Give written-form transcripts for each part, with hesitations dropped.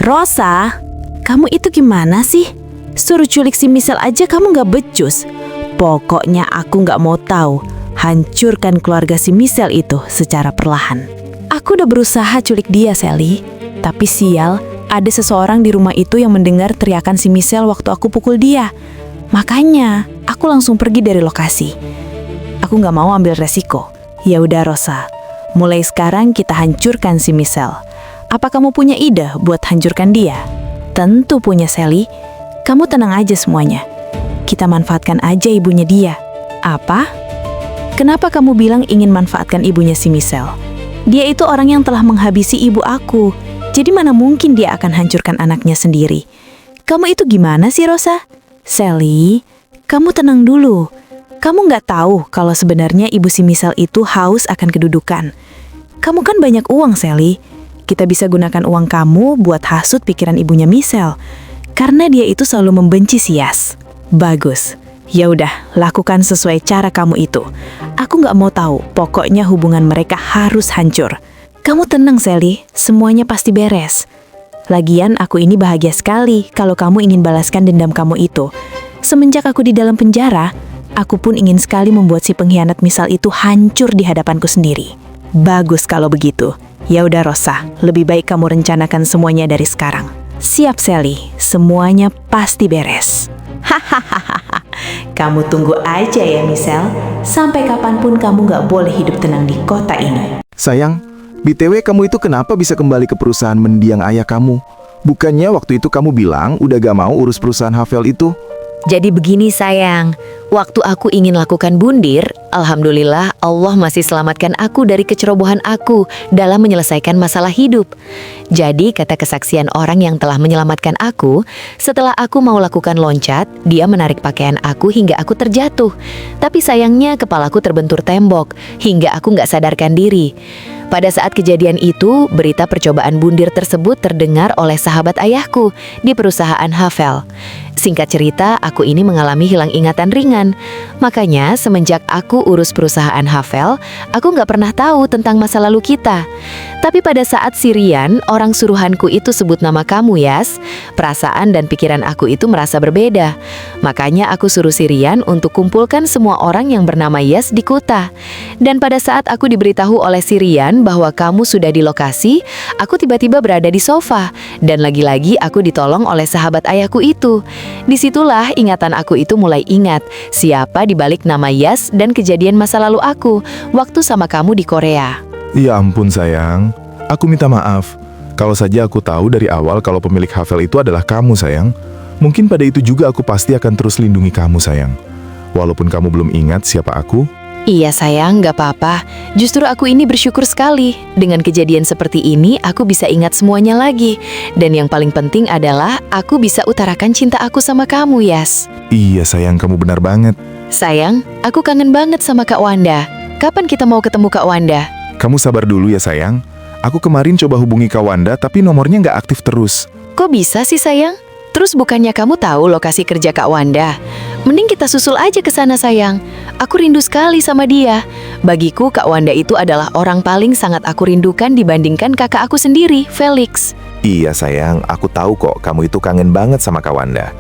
Rosa, kamu itu gimana sih? Suruh culik si Michelle aja kamu gak becus. Pokoknya aku gak mau tahu. Hancurkan keluarga si Michelle itu secara perlahan. Aku udah berusaha culik dia, Sally. Tapi sial, ada seseorang di rumah itu yang mendengar teriakan si Michelle waktu aku pukul dia. Makanya, aku langsung pergi dari lokasi. Aku gak mau ambil resiko. Ya udah Rosa, mulai sekarang kita hancurkan si Michelle. Apa kamu punya ide buat hancurkan dia? Tentu punya, Sally. Kamu tenang aja semuanya. Kita manfaatkan aja ibunya dia. Apa? Kenapa kamu bilang ingin manfaatkan ibunya si Michelle? Dia itu orang yang telah menghabisi ibu aku. Jadi mana mungkin dia akan hancurkan anaknya sendiri? Kamu itu gimana sih, Rosa? Sally, kamu tenang dulu. Kamu nggak tahu kalau sebenarnya ibu si Michelle itu haus akan kedudukan. Kamu kan banyak uang, Sally. Kita bisa gunakan uang kamu buat hasut pikiran ibunya Michelle. Karena dia itu selalu membenci si Yas. Bagus. Ya udah, lakukan sesuai cara kamu itu. Aku nggak mau tahu, pokoknya hubungan mereka harus hancur. Kamu tenang, Sally. Semuanya pasti beres. Lagian aku ini bahagia sekali kalau kamu ingin balaskan dendam kamu itu. Semenjak aku di dalam penjara, aku pun ingin sekali membuat si pengkhianat Michelle itu hancur di hadapanku sendiri. Bagus kalau begitu. Ya udah Rosa, lebih baik kamu rencanakan semuanya dari sekarang. Siap Sally, semuanya pasti beres. Hahaha. Kamu tunggu aja ya Michelle. Sampai kapanpun kamu gak boleh hidup tenang di kota ini. Sayang, BTW kamu itu kenapa bisa kembali ke perusahaan mendiang ayah kamu? Bukannya waktu itu kamu bilang udah gak mau urus perusahaan Havel itu? Jadi begini sayang, waktu aku ingin lakukan bundir, alhamdulillah Allah masih selamatkan aku dari kecerobohan aku dalam menyelesaikan masalah hidup. Jadi kata kesaksian orang yang telah menyelamatkan aku, setelah aku mau lakukan loncat, dia menarik pakaian aku hingga aku terjatuh. Tapi sayangnya kepalaku terbentur tembok, hingga aku gak sadarkan diri. Pada saat kejadian itu, berita percobaan bundir tersebut terdengar oleh sahabat ayahku di perusahaan Havel. Singkat cerita, aku ini mengalami hilang ingatan ringan. Makanya, semenjak aku urus perusahaan Havel, aku nggak pernah tahu tentang masa lalu kita. Tapi pada saat si Rian, orang suruhanku itu sebut nama kamu, Yas, perasaan dan pikiran aku itu merasa berbeda. Makanya aku suruh si Rian untuk kumpulkan semua orang yang bernama Yas di kota. Dan pada saat aku diberitahu oleh si Rian bahwa kamu sudah di lokasi, aku tiba-tiba berada di sofa. Dan lagi-lagi aku ditolong oleh sahabat ayahku itu. Disitulah ingatan aku itu mulai ingat siapa di balik nama Yas dan kejadian masa lalu aku waktu sama kamu di Korea. Ya ampun sayang, aku minta maaf. Kalau saja aku tahu dari awal kalau pemilik Havel itu adalah kamu sayang, mungkin pada itu juga aku pasti akan terus lindungi kamu sayang. Walaupun kamu belum ingat siapa aku. Iya sayang, gak apa-apa. Justru aku ini bersyukur sekali. Dengan kejadian seperti ini, aku bisa ingat semuanya lagi. Dan yang paling penting adalah aku bisa utarakan cinta aku sama kamu, Yas. Iya sayang, kamu benar banget. Sayang, aku kangen banget sama Kak Wanda. Kapan kita mau ketemu Kak Wanda? Kamu sabar dulu ya sayang. Aku kemarin coba hubungi Kak Wanda tapi nomornya nggak aktif terus. Kok bisa sih sayang? Terus bukannya kamu tahu lokasi kerja Kak Wanda? Mending kita susul aja ke sana sayang. Aku rindu sekali sama dia. Bagiku Kak Wanda itu adalah orang paling sangat aku rindukan dibandingkan kakak aku sendiri, Felix. Iya sayang, aku tahu kok kamu itu kangen banget sama Kak Wanda.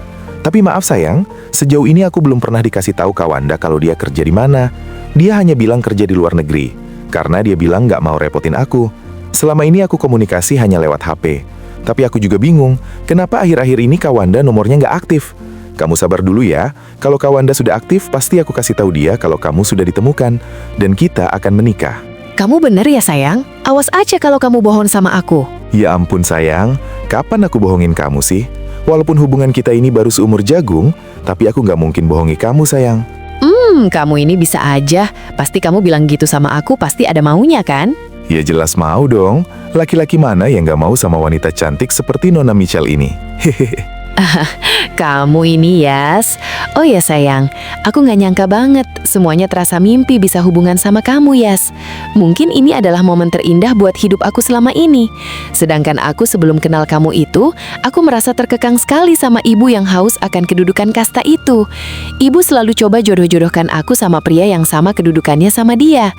Tapi maaf sayang, sejauh ini aku belum pernah dikasih tahu Kak Wanda kalau dia kerja di mana. Dia hanya bilang kerja di luar negeri, karena dia bilang nggak mau repotin aku. Selama ini aku komunikasi hanya lewat HP. Tapi aku juga bingung, kenapa akhir-akhir ini Kak Wanda nomornya nggak aktif. Kamu sabar dulu ya, kalau Kak Wanda sudah aktif, pasti aku kasih tahu dia kalau kamu sudah ditemukan, dan kita akan menikah. Kamu bener ya sayang? Awas aja kalau kamu bohong sama aku. Ya ampun sayang, kapan aku bohongin kamu sih? Walaupun hubungan kita ini baru seumur jagung, tapi aku nggak mungkin bohongi kamu sayang. Kamu ini bisa aja. Pasti kamu bilang gitu sama aku, pasti ada maunya kan? Ya jelas mau dong, laki-laki mana yang nggak mau sama wanita cantik seperti Nona Michelle ini? Hehehe. Kamu ini, Yas. Oh ya sayang, aku gak nyangka banget semuanya terasa mimpi bisa hubungan sama kamu, Yas. Mungkin ini adalah momen terindah buat hidup aku selama ini. Sedangkan aku sebelum kenal kamu itu, aku merasa terkekang sekali sama ibu yang haus akan kedudukan kasta itu. Ibu selalu coba jodoh-jodohkan aku sama pria yang sama kedudukannya sama dia.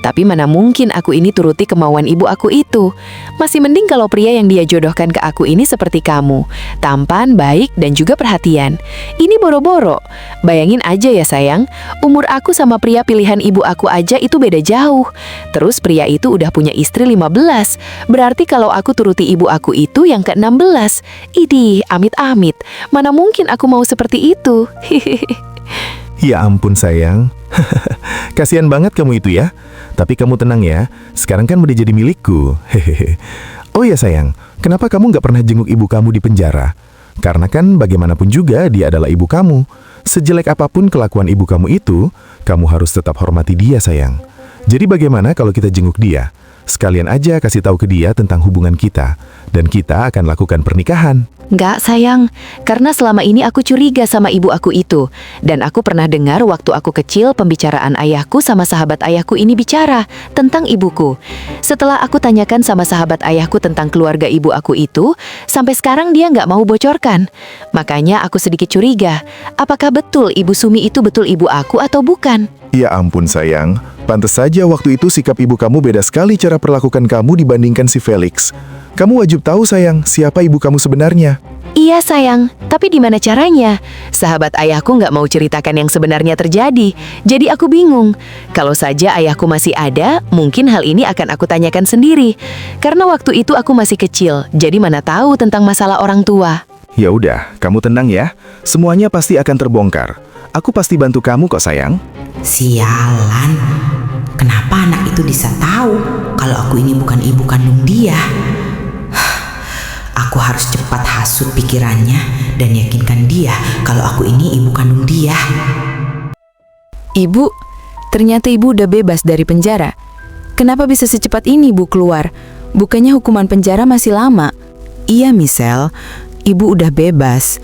Tapi mana mungkin aku ini turuti kemauan ibu aku itu. Masih mending kalau pria yang dia jodohkan ke aku ini seperti kamu, tampan, baik, dan juga perhatian. Ini boro-boro. Bayangin aja ya sayang, umur aku sama pria pilihan ibu aku aja itu beda jauh. Terus pria itu udah punya istri 15. Berarti kalau aku turuti ibu aku itu yang ke-16. Idih, amit-amit. Mana mungkin aku mau seperti itu. Ya ampun sayang. Kasihan banget kamu itu ya. Tapi kamu tenang ya, sekarang kan udah jadi milikku. Hehehe. Oh ya sayang, kenapa kamu nggak pernah jenguk ibu kamu di penjara? Karena kan bagaimanapun juga dia adalah ibu kamu. Sejelek apapun kelakuan ibu kamu itu, kamu harus tetap hormati dia sayang. Jadi bagaimana kalau kita jenguk dia? Sekalian aja kasih tahu ke dia tentang hubungan kita. Dan kita akan lakukan pernikahan. Nggak sayang, karena selama ini aku curiga sama ibu aku itu. Dan aku pernah dengar waktu aku kecil pembicaraan ayahku sama sahabat ayahku ini bicara tentang ibuku. Setelah aku tanyakan sama sahabat ayahku tentang keluarga ibu aku itu, sampai sekarang dia nggak mau bocorkan. Makanya aku sedikit curiga, apakah betul ibu Sumi itu betul ibu aku atau bukan? Ya ampun sayang, pantes saja waktu itu sikap ibu kamu beda sekali cara perlakukan kamu dibandingkan si Felix. Kamu wajib tahu sayang, siapa ibu kamu sebenarnya. Iya sayang, tapi di mana caranya? Sahabat ayahku nggak mau ceritakan yang sebenarnya terjadi, jadi aku bingung. Kalau saja ayahku masih ada, mungkin hal ini akan aku tanyakan sendiri. Karena waktu itu aku masih kecil, jadi mana tahu tentang masalah orang tua. Ya udah, kamu tenang ya. Semuanya pasti akan terbongkar. Aku pasti bantu kamu kok sayang. Sialan, kenapa anak itu bisa tahu kalau aku ini bukan ibu kandung dia? Aku harus cepat hasut pikirannya dan yakinkan dia kalau aku ini ibu kandung dia. Ibu, ternyata ibu udah bebas dari penjara. Kenapa bisa secepat ini ibu keluar? Bukannya hukuman penjara masih lama? Iya Michelle, ibu udah bebas.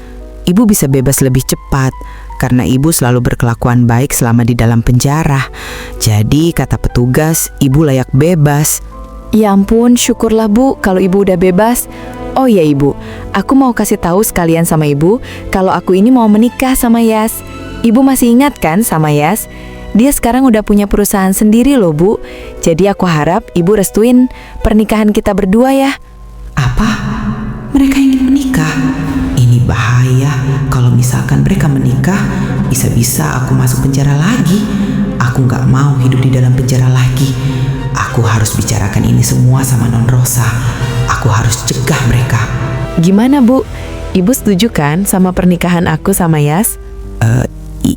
Ibu bisa bebas lebih cepat karena ibu selalu berkelakuan baik selama di dalam penjara. Jadi kata petugas, ibu layak bebas. Ya ampun, syukurlah Bu kalau ibu udah bebas. Oh ya ibu, aku mau kasih tahu sekalian sama ibu kalau aku ini mau menikah sama Yas. Ibu masih ingat kan sama Yas? Dia sekarang udah punya perusahaan sendiri loh Bu. Jadi aku harap ibu restuin pernikahan kita berdua ya. Apa? Mereka ingin menikah? Ini bahaya. Kalau misalkan mereka menikah, bisa-bisa aku masuk penjara lagi. Aku gak mau hidup di dalam penjara lagi. Aku harus bicarakan ini semua sama Non Rosa. Aku harus cegah mereka. Gimana Bu? Ibu setuju kan sama pernikahan aku sama Yas?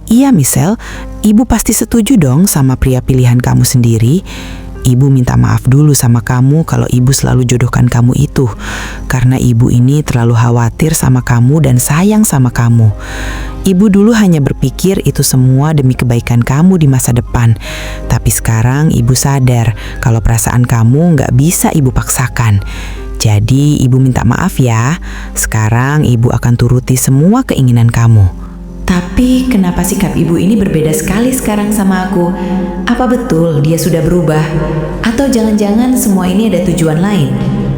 Iya Michelle, ibu pasti setuju dong sama pria pilihan kamu sendiri. Ibu minta maaf dulu sama kamu kalau ibu selalu jodohkan kamu itu. Karena ibu ini terlalu khawatir sama kamu dan sayang sama kamu. Ibu dulu hanya berpikir itu semua demi kebaikan kamu di masa depan. Tapi sekarang ibu sadar kalau perasaan kamu nggak bisa ibu paksakan. Jadi ibu minta maaf ya. Sekarang ibu akan turuti semua keinginan kamu. Tapi kenapa sikap ibu ini berbeda sekali sekarang sama aku? Apa betul dia sudah berubah? Atau jangan-jangan semua ini ada tujuan lain?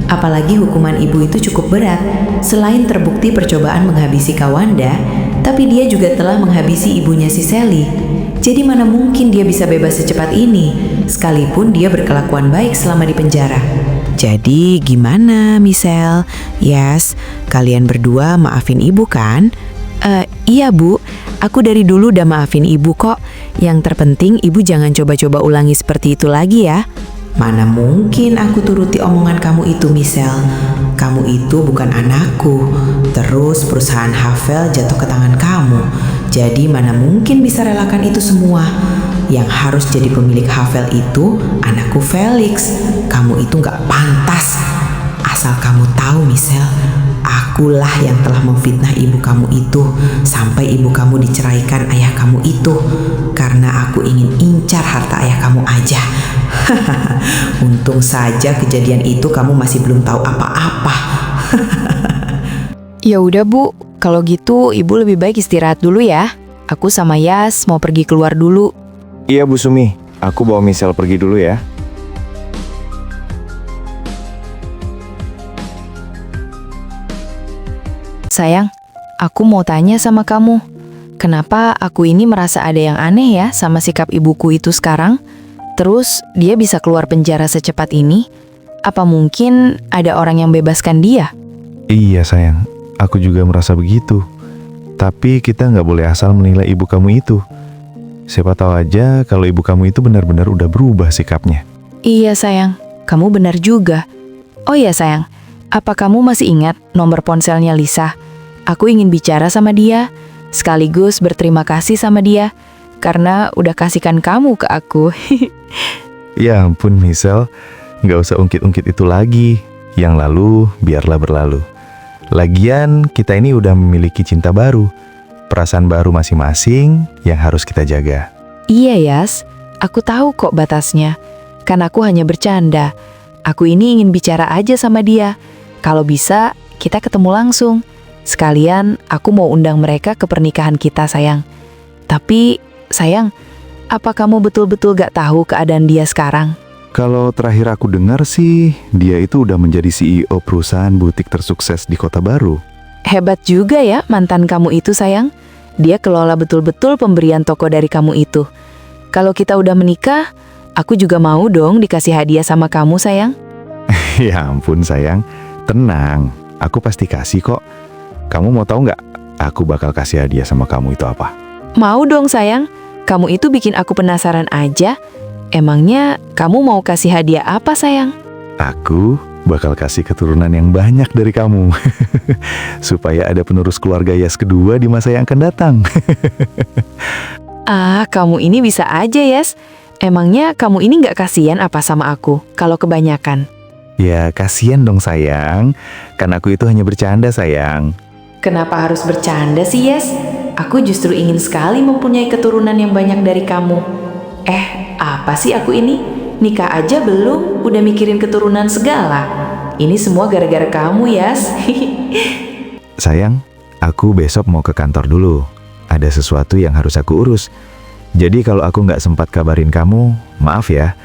Apalagi hukuman ibu itu cukup berat. Selain terbukti percobaan menghabisi Kawanda, tapi dia juga telah menghabisi ibunya si Sally. Jadi mana mungkin dia bisa bebas secepat ini, sekalipun dia berkelakuan baik selama di penjara. Jadi gimana Michelle? Yes, kalian berdua maafin ibu kan? Iya Bu, aku dari dulu udah maafin ibu kok. Yang terpenting ibu jangan coba-coba ulangi seperti itu lagi ya. Mana mungkin aku turuti omongan kamu itu Michelle. Kamu itu bukan anakku. Terus perusahaan Havel jatuh ke tangan kamu. Jadi mana mungkin bisa relakan itu semua. Yang harus jadi pemilik Havel itu anakku Felix. Kamu itu gak pantas. Asal kamu tahu Michelle, akulah yang telah memfitnah ibu kamu itu sampai ibu kamu diceraikan ayah kamu itu. Karena aku ingin incar harta ayah kamu aja. Untung saja kejadian itu kamu masih belum tahu apa-apa. Ya udah Bu, kalau gitu ibu lebih baik istirahat dulu ya. Aku sama Yas mau pergi keluar dulu. Iya Bu Sumi, aku bawa Michelle pergi dulu ya. Sayang, aku mau tanya sama kamu. Kenapa aku ini merasa ada yang aneh ya sama sikap ibuku itu sekarang? Terus dia bisa keluar penjara secepat ini? Apa mungkin ada orang yang bebaskan dia? Iya sayang, aku juga merasa begitu. Tapi kita nggak boleh asal menilai ibu kamu itu. Siapa tahu aja kalau ibu kamu itu benar-benar udah berubah sikapnya. Iya sayang, kamu benar juga. Oh iya sayang, apa kamu masih ingat nomor ponselnya Lisa? Aku ingin bicara sama dia, sekaligus berterima kasih sama dia, karena udah kasihkan kamu ke aku. Ya ampun Michelle, nggak usah ungkit-ungkit itu lagi. Yang lalu biarlah berlalu. Lagian kita ini udah memiliki cinta baru, perasaan baru masing-masing yang harus kita jaga. Iya Yas, aku tahu kok batasnya. Kan aku hanya bercanda. Aku ini ingin bicara aja sama dia. Kalau bisa, kita ketemu langsung. Sekalian aku mau undang mereka ke pernikahan kita sayang. Tapi sayang, apa kamu betul-betul gak tahu keadaan dia sekarang? Kalau terakhir aku dengar sih, dia itu udah menjadi CEO perusahaan butik tersukses di Kota Baru. Hebat juga ya mantan kamu itu sayang. Dia kelola betul-betul pemberian toko dari kamu itu. Kalau kita udah menikah, aku juga mau dong dikasih hadiah sama kamu sayang. Ya ampun sayang, tenang, aku pasti kasih kok. Kamu mau tahu nggak? Aku bakal kasih hadiah sama kamu itu apa? Mau dong sayang, kamu itu bikin aku penasaran aja. Emangnya kamu mau kasih hadiah apa sayang? Aku bakal kasih keturunan yang banyak dari kamu. Supaya ada penerus keluarga Yas kedua di masa yang akan datang. Kamu ini bisa aja Yas. Emangnya kamu ini gak kasihan apa sama aku kalau kebanyakan? Ya kasihan dong sayang. Kan aku itu hanya bercanda sayang. Kenapa harus bercanda sih Yas? Aku justru ingin sekali mempunyai keturunan yang banyak dari kamu. Apa sih aku ini? Nikah aja belum, udah mikirin keturunan segala. Ini semua gara-gara kamu, Yas. Sayang, aku besok mau ke kantor dulu. Ada sesuatu yang harus aku urus. Jadi kalau aku nggak sempat kabarin kamu, maaf ya.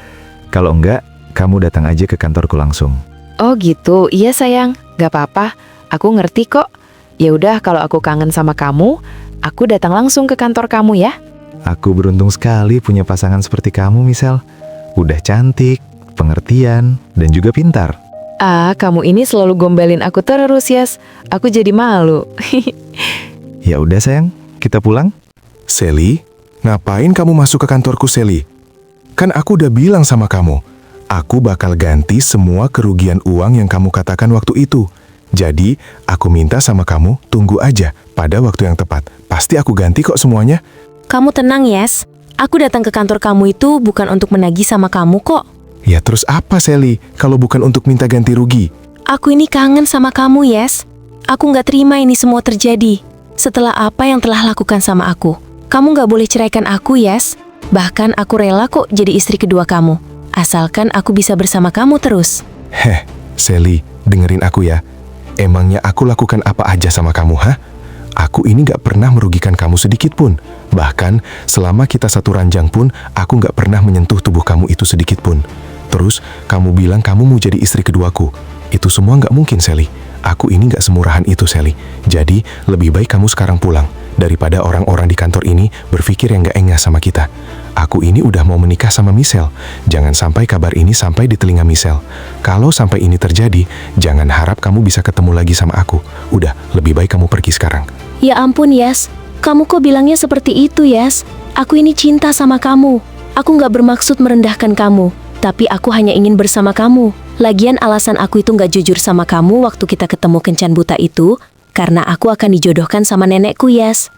Kalau enggak, kamu datang aja ke kantorku langsung. Oh gitu, iya sayang. Gak apa-apa, aku ngerti kok. Ya udah kalau aku kangen sama kamu, aku datang langsung ke kantor kamu ya. Aku beruntung sekali punya pasangan seperti kamu, Michelle. Udah cantik, pengertian, dan juga pintar. Kamu ini selalu gombalin aku terus, Yas. Aku jadi malu. Ya udah sayang, kita pulang. Sally, ngapain kamu masuk ke kantorku, Sally? Kan aku udah bilang sama kamu, aku bakal ganti semua kerugian uang yang kamu katakan waktu itu. Jadi, aku minta sama kamu, tunggu aja pada waktu yang tepat. Pasti aku ganti kok semuanya. Kamu tenang, Yes. Aku datang ke kantor kamu itu bukan untuk menagih sama kamu kok. Ya terus apa, Sally, kalau bukan untuk minta ganti rugi? Aku ini kangen sama kamu, Yes. Aku nggak terima ini semua terjadi. Setelah apa yang telah lakukan sama aku. Kamu nggak boleh ceraikan aku, Yes. Bahkan aku rela kok jadi istri kedua kamu. Asalkan aku bisa bersama kamu terus. Sally, dengerin aku ya. Emangnya aku lakukan apa aja sama kamu, ha? Aku ini gak pernah merugikan kamu sedikit pun. Bahkan, selama kita satu ranjang pun, aku gak pernah menyentuh tubuh kamu itu sedikit pun. Terus, kamu bilang kamu mau jadi istri keduaku. Itu semua gak mungkin, Sally. Aku ini gak semurahan itu, Sally. Jadi, lebih baik kamu sekarang pulang. Daripada orang-orang di kantor ini berpikir yang gak engah sama kita. Aku ini udah mau menikah sama Michelle. Jangan sampai kabar ini sampai di telinga Michelle. Kalau sampai ini terjadi, jangan harap kamu bisa ketemu lagi sama aku. Udah, lebih baik kamu pergi sekarang. Ya ampun, Yes. Kamu kok bilangnya seperti itu, Yes? Aku ini cinta sama kamu. Aku nggak bermaksud merendahkan kamu. Tapi aku hanya ingin bersama kamu. Lagian alasan aku itu nggak jujur sama kamu waktu kita ketemu kencan buta itu, karena aku akan dijodohkan sama nenekku, Yes.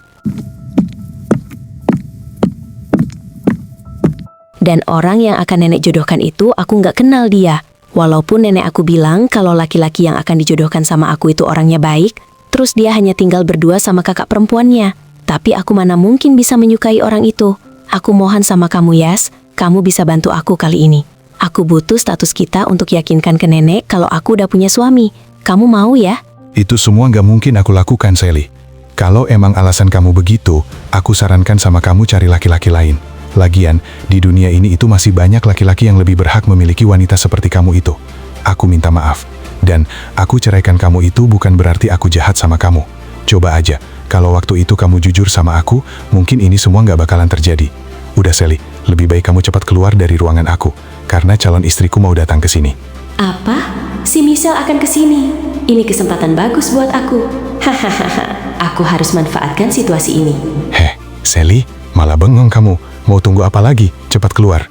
Dan orang yang akan nenek jodohkan itu aku nggak kenal dia. Walaupun nenek aku bilang kalau laki-laki yang akan dijodohkan sama aku itu orangnya baik, terus dia hanya tinggal berdua sama kakak perempuannya. Tapi aku mana mungkin bisa menyukai orang itu. Aku mohon sama kamu, Yas, kamu bisa bantu aku kali ini. Aku butuh status kita untuk yakinkan ke nenek kalau aku udah punya suami. Kamu mau ya? Itu semua nggak mungkin aku lakukan, Sally. Kalau emang alasan kamu begitu, aku sarankan sama kamu cari laki-laki lain. Lagian, di dunia ini itu masih banyak laki-laki yang lebih berhak memiliki wanita seperti kamu itu. Aku minta maaf. Dan aku ceraikan kamu itu bukan berarti aku jahat sama kamu. Coba aja, kalau waktu itu kamu jujur sama aku, mungkin ini semua nggak bakalan terjadi. Udah Sally, lebih baik kamu cepat keluar dari ruangan aku, karena calon istriku mau datang ke sini. Apa? Si Michelle akan ke sini. Ini kesempatan bagus buat aku. Hahaha. Aku harus manfaatkan situasi ini. Heh, Sally, malah bengong kamu. Mau tunggu apa lagi? Cepat keluar.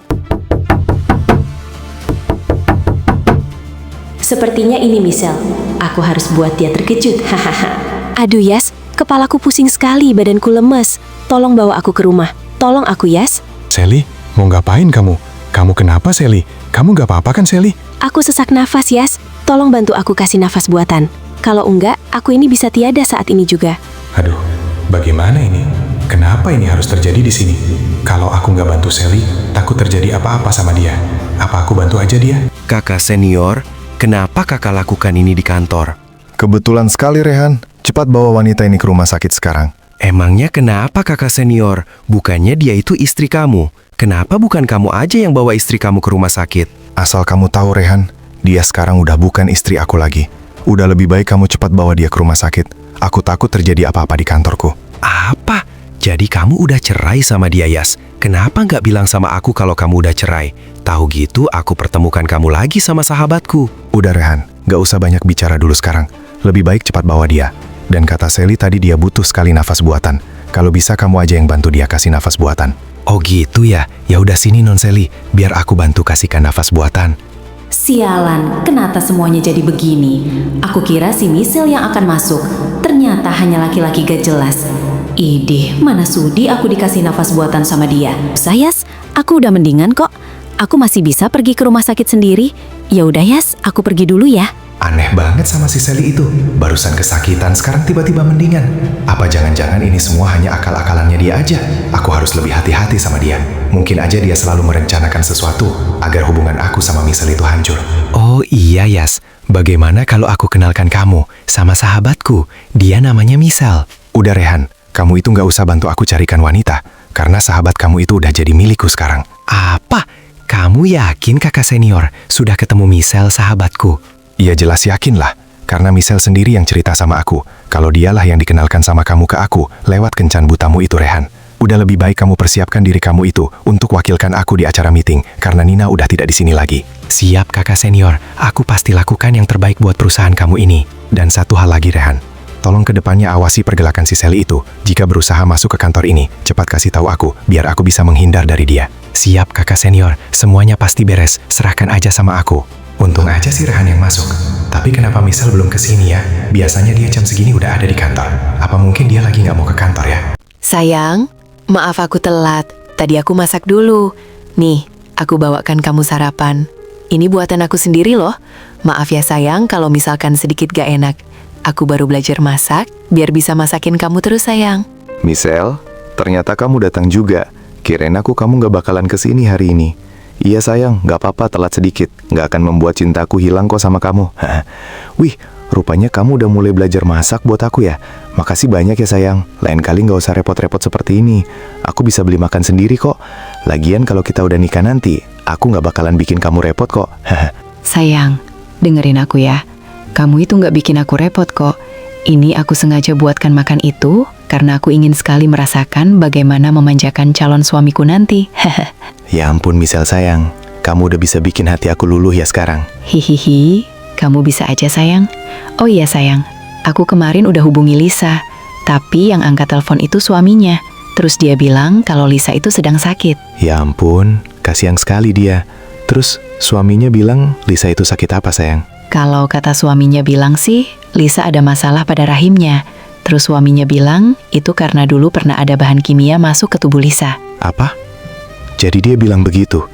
Sepertinya ini Michelle. Aku harus buat dia terkejut. Hahaha. Aduh Yas, kepalaku pusing sekali, badanku lemes. Tolong bawa aku ke rumah. Tolong aku Yas. Sally, mau ngapain kamu? Kamu kenapa Sally? Kamu gak apa-apa kan Sally? Aku sesak nafas Yas. Tolong bantu aku kasih nafas buatan. Kalau enggak, aku ini bisa tiada saat ini juga. Aduh, bagaimana ini? Kenapa ini harus terjadi di sini? Kalau aku nggak bantu Sally, takut terjadi apa-apa sama dia. Apa aku bantu aja dia? Kakak senior, kenapa kakak lakukan ini di kantor? Kebetulan sekali Rehan. Cepat bawa wanita ini ke rumah sakit sekarang. Emangnya kenapa kakak senior? Bukannya dia itu istri kamu. Kenapa bukan kamu aja yang bawa istri kamu ke rumah sakit? Asal kamu tahu Rehan, dia sekarang udah bukan istri aku lagi. Udah lebih baik kamu cepat bawa dia ke rumah sakit. Aku takut terjadi apa-apa di kantorku. Apa? Jadi kamu udah cerai sama dia, Yas? Kenapa nggak bilang sama aku kalau kamu udah cerai? Tahu gitu aku pertemukan kamu lagi sama sahabatku. Udah Rehan, gak usah banyak bicara dulu sekarang. Lebih baik cepat bawa dia. Dan kata Sally tadi dia butuh sekali nafas buatan. Kalau bisa kamu aja yang bantu dia kasih nafas buatan. Oh gitu ya? Ya udah sini Non Sally, biar aku bantu kasihkan nafas buatan. Sialan, kenapa semuanya jadi begini? Aku kira si Michelle yang akan masuk. Ternyata hanya laki-laki gak jelas. Idih, mana sudi aku dikasih nafas buatan sama dia. Sayas, aku udah mendingan kok. Aku masih bisa pergi ke rumah sakit sendiri. Ya udah Yas, aku pergi dulu ya. Aneh banget sama si Sally itu. Barusan kesakitan, sekarang tiba-tiba mendingan. Apa jangan-jangan ini semua hanya akal-akalannya dia aja? Aku harus lebih hati-hati sama dia. Mungkin aja dia selalu merencanakan sesuatu agar hubungan aku sama Michelle itu hancur. Oh iya Yas, bagaimana kalau aku kenalkan kamu sama sahabatku? Dia namanya Michelle. Udah Rehan, kamu itu gak usah bantu aku carikan wanita. Karena sahabat kamu itu udah jadi milikku sekarang. Apa? Kamu yakin kakak senior sudah ketemu Michelle sahabatku? Iya jelas yakin lah, karena Michelle sendiri yang cerita sama aku, kalau dialah yang dikenalkan sama kamu ke aku, lewat kencan butamu itu Rehan. Udah lebih baik kamu persiapkan diri kamu itu untuk wakilkan aku di acara meeting, karena Nina udah tidak di sini lagi. Siap kakak senior, aku pasti lakukan yang terbaik buat perusahaan kamu ini. Dan satu hal lagi Rehan, tolong kedepannya awasi pergelakan si Sally itu. Jika berusaha masuk ke kantor ini, cepat kasih tahu aku, biar aku bisa menghindar dari dia. Siap kakak senior, semuanya pasti beres, serahkan aja sama aku. Untung aja sih Rehan yang masuk. Tapi kenapa Michelle belum kesini ya? Biasanya dia jam segini udah ada di kantor. Apa mungkin dia lagi nggak mau ke kantor ya? Sayang, maaf aku telat. Tadi aku masak dulu. Nih, aku bawakan kamu sarapan. Ini buatan aku sendiri loh. Maaf ya sayang kalau misalkan sedikit gak enak. Aku baru belajar masak, biar bisa masakin kamu terus sayang. Michelle, ternyata kamu datang juga. Kirain aku kamu gak bakalan kesini hari ini. Iya sayang, gak apa-apa telat sedikit. Gak akan membuat cintaku hilang kok sama kamu. Wih, rupanya kamu udah mulai belajar masak buat aku ya. Makasih banyak ya sayang. Lain kali gak usah repot-repot seperti ini. Aku bisa beli makan sendiri kok. Lagian kalau kita udah nikah nanti, aku gak bakalan bikin kamu repot kok. Sayang, dengerin aku ya. Kamu itu gak bikin aku repot kok. Ini aku sengaja buatkan makan itu karena aku ingin sekali merasakan bagaimana memanjakan calon suamiku nanti. Ya ampun Michelle sayang, kamu udah bisa bikin hati aku luluh ya sekarang. Hihihi, kamu bisa aja sayang. Oh iya sayang, aku kemarin udah hubungi Lisa, tapi yang angkat telepon itu suaminya. Terus dia bilang kalau Lisa itu sedang sakit. Ya ampun, kasihan sekali dia. Terus suaminya bilang Lisa itu sakit apa sayang? Kalau kata suaminya bilang sih, Lisa ada masalah pada rahimnya. Terus suaminya bilang itu karena dulu pernah ada bahan kimia masuk ke tubuh Lisa. Apa? Jadi dia bilang begitu.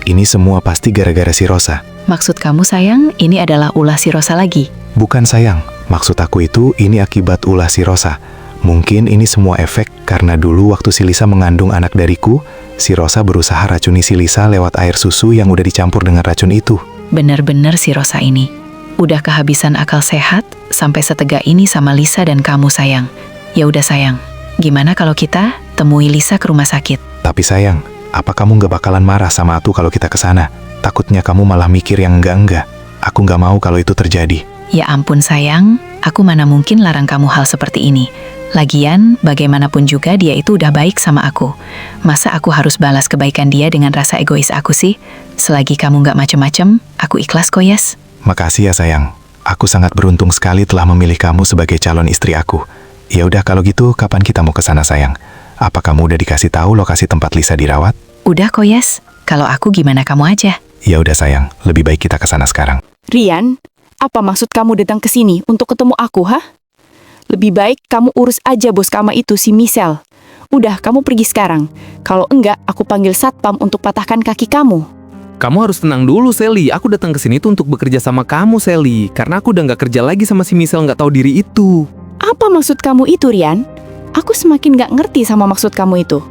Ini semua pasti gara-gara si Rosa. Maksud kamu sayang, ini adalah ulah si Rosa lagi? Bukan sayang, maksud aku itu ini akibat ulah si Rosa. Mungkin ini semua efek karena dulu waktu si Lisa mengandung anak dariku, si Rosa berusaha racuni si Lisa lewat air susu yang udah dicampur dengan racun itu. Bener-bener si Rosa ini. Udah kehabisan akal sehat sampai setega ini sama Lisa dan kamu sayang. Ya udah sayang, gimana kalau kita temui Lisa ke rumah sakit? Tapi sayang, apa kamu nggak bakalan marah sama Atu kalau kita ke sana? Takutnya kamu malah mikir yang enggak-enggak. Aku nggak mau kalau itu terjadi. Ya ampun sayang, aku mana mungkin larang kamu hal seperti ini. Lagian, bagaimanapun juga dia itu udah baik sama aku. Masa aku harus balas kebaikan dia dengan rasa egois aku sih? Selagi kamu nggak macem-macem, aku ikhlas kok, Yas. Makasih ya sayang. Aku sangat beruntung sekali telah memilih kamu sebagai calon istri aku. Ya udah kalau gitu, kapan kita mau ke sana sayang? Apa kamu udah dikasih tahu lokasi tempat Lisa dirawat? Udah kok, Yas. Kalau aku gimana kamu aja. Ya udah sayang, lebih baik kita ke sana sekarang. Rian, apa maksud kamu datang ke sini untuk ketemu aku, hah? Lebih baik kamu urus aja bos kamu itu, si Michelle. Udah, kamu pergi sekarang. Kalau enggak, aku panggil satpam untuk patahkan kaki kamu. Kamu harus tenang dulu, Sally. Aku datang ke sini tuh untuk bekerja sama kamu, Sally. Karena aku udah nggak kerja lagi sama si Michelle nggak tahu diri itu. Apa maksud kamu itu, Rian? Aku semakin nggak ngerti sama maksud kamu itu.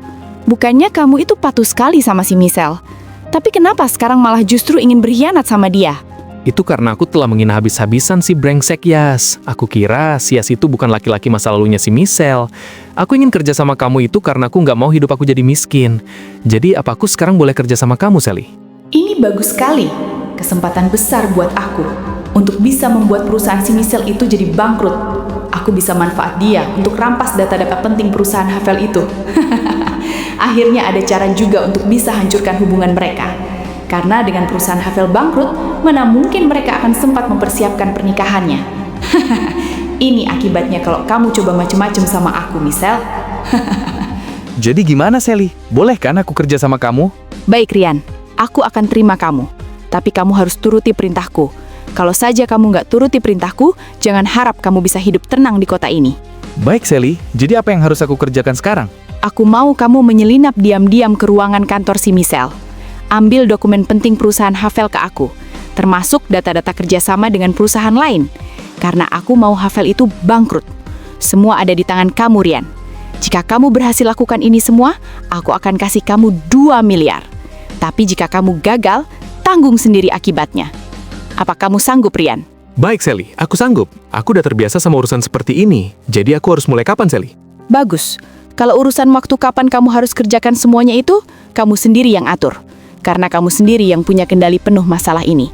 Bukannya kamu itu patuh sekali sama si Michelle. Tapi kenapa sekarang malah justru ingin berkhianat sama dia? Itu karena aku telah menghina habis-habisan si brengsek Yas. Aku kira si Yas itu bukan laki-laki masa lalunya si Michelle. Aku ingin kerja sama kamu itu karena aku nggak mau hidup aku jadi miskin. Jadi apa aku sekarang boleh kerja sama kamu, Sally? Ini bagus sekali. Kesempatan besar buat aku untuk bisa membuat perusahaan si Michelle itu jadi bangkrut. Aku bisa manfaat dia untuk rampas data-data penting perusahaan Havel itu. Akhirnya ada cara juga untuk bisa hancurkan hubungan mereka. Karena dengan perusahaan Havel bangkrut, mana mungkin mereka akan sempat mempersiapkan pernikahannya. Ini akibatnya kalau kamu coba macem-macem sama aku, Michelle. Jadi gimana, Sally? Boleh kan aku kerja sama kamu? Baik, Rian. Aku akan terima kamu. Tapi kamu harus turuti perintahku. Kalau saja kamu nggak turuti perintahku, jangan harap kamu bisa hidup tenang di kota ini. Baik, Sally. Jadi apa yang harus aku kerjakan sekarang? Aku mau kamu menyelinap diam-diam ke ruangan kantor si Michelle. Ambil dokumen penting perusahaan Havel ke aku, termasuk data-data kerjasama dengan perusahaan lain. Karena aku mau Havel itu bangkrut. Semua ada di tangan kamu, Rian. Jika kamu berhasil lakukan ini semua, aku akan kasih kamu 2 miliar. Tapi jika kamu gagal, tanggung sendiri akibatnya. Apa kamu sanggup, Rian? Baik, Sally. Aku sanggup. Aku udah terbiasa sama urusan seperti ini. Jadi aku harus mulai kapan, Sally? Bagus. Kalau urusan waktu kapan kamu harus kerjakan semuanya itu, kamu sendiri yang atur. Karena kamu sendiri yang punya kendali penuh masalah ini.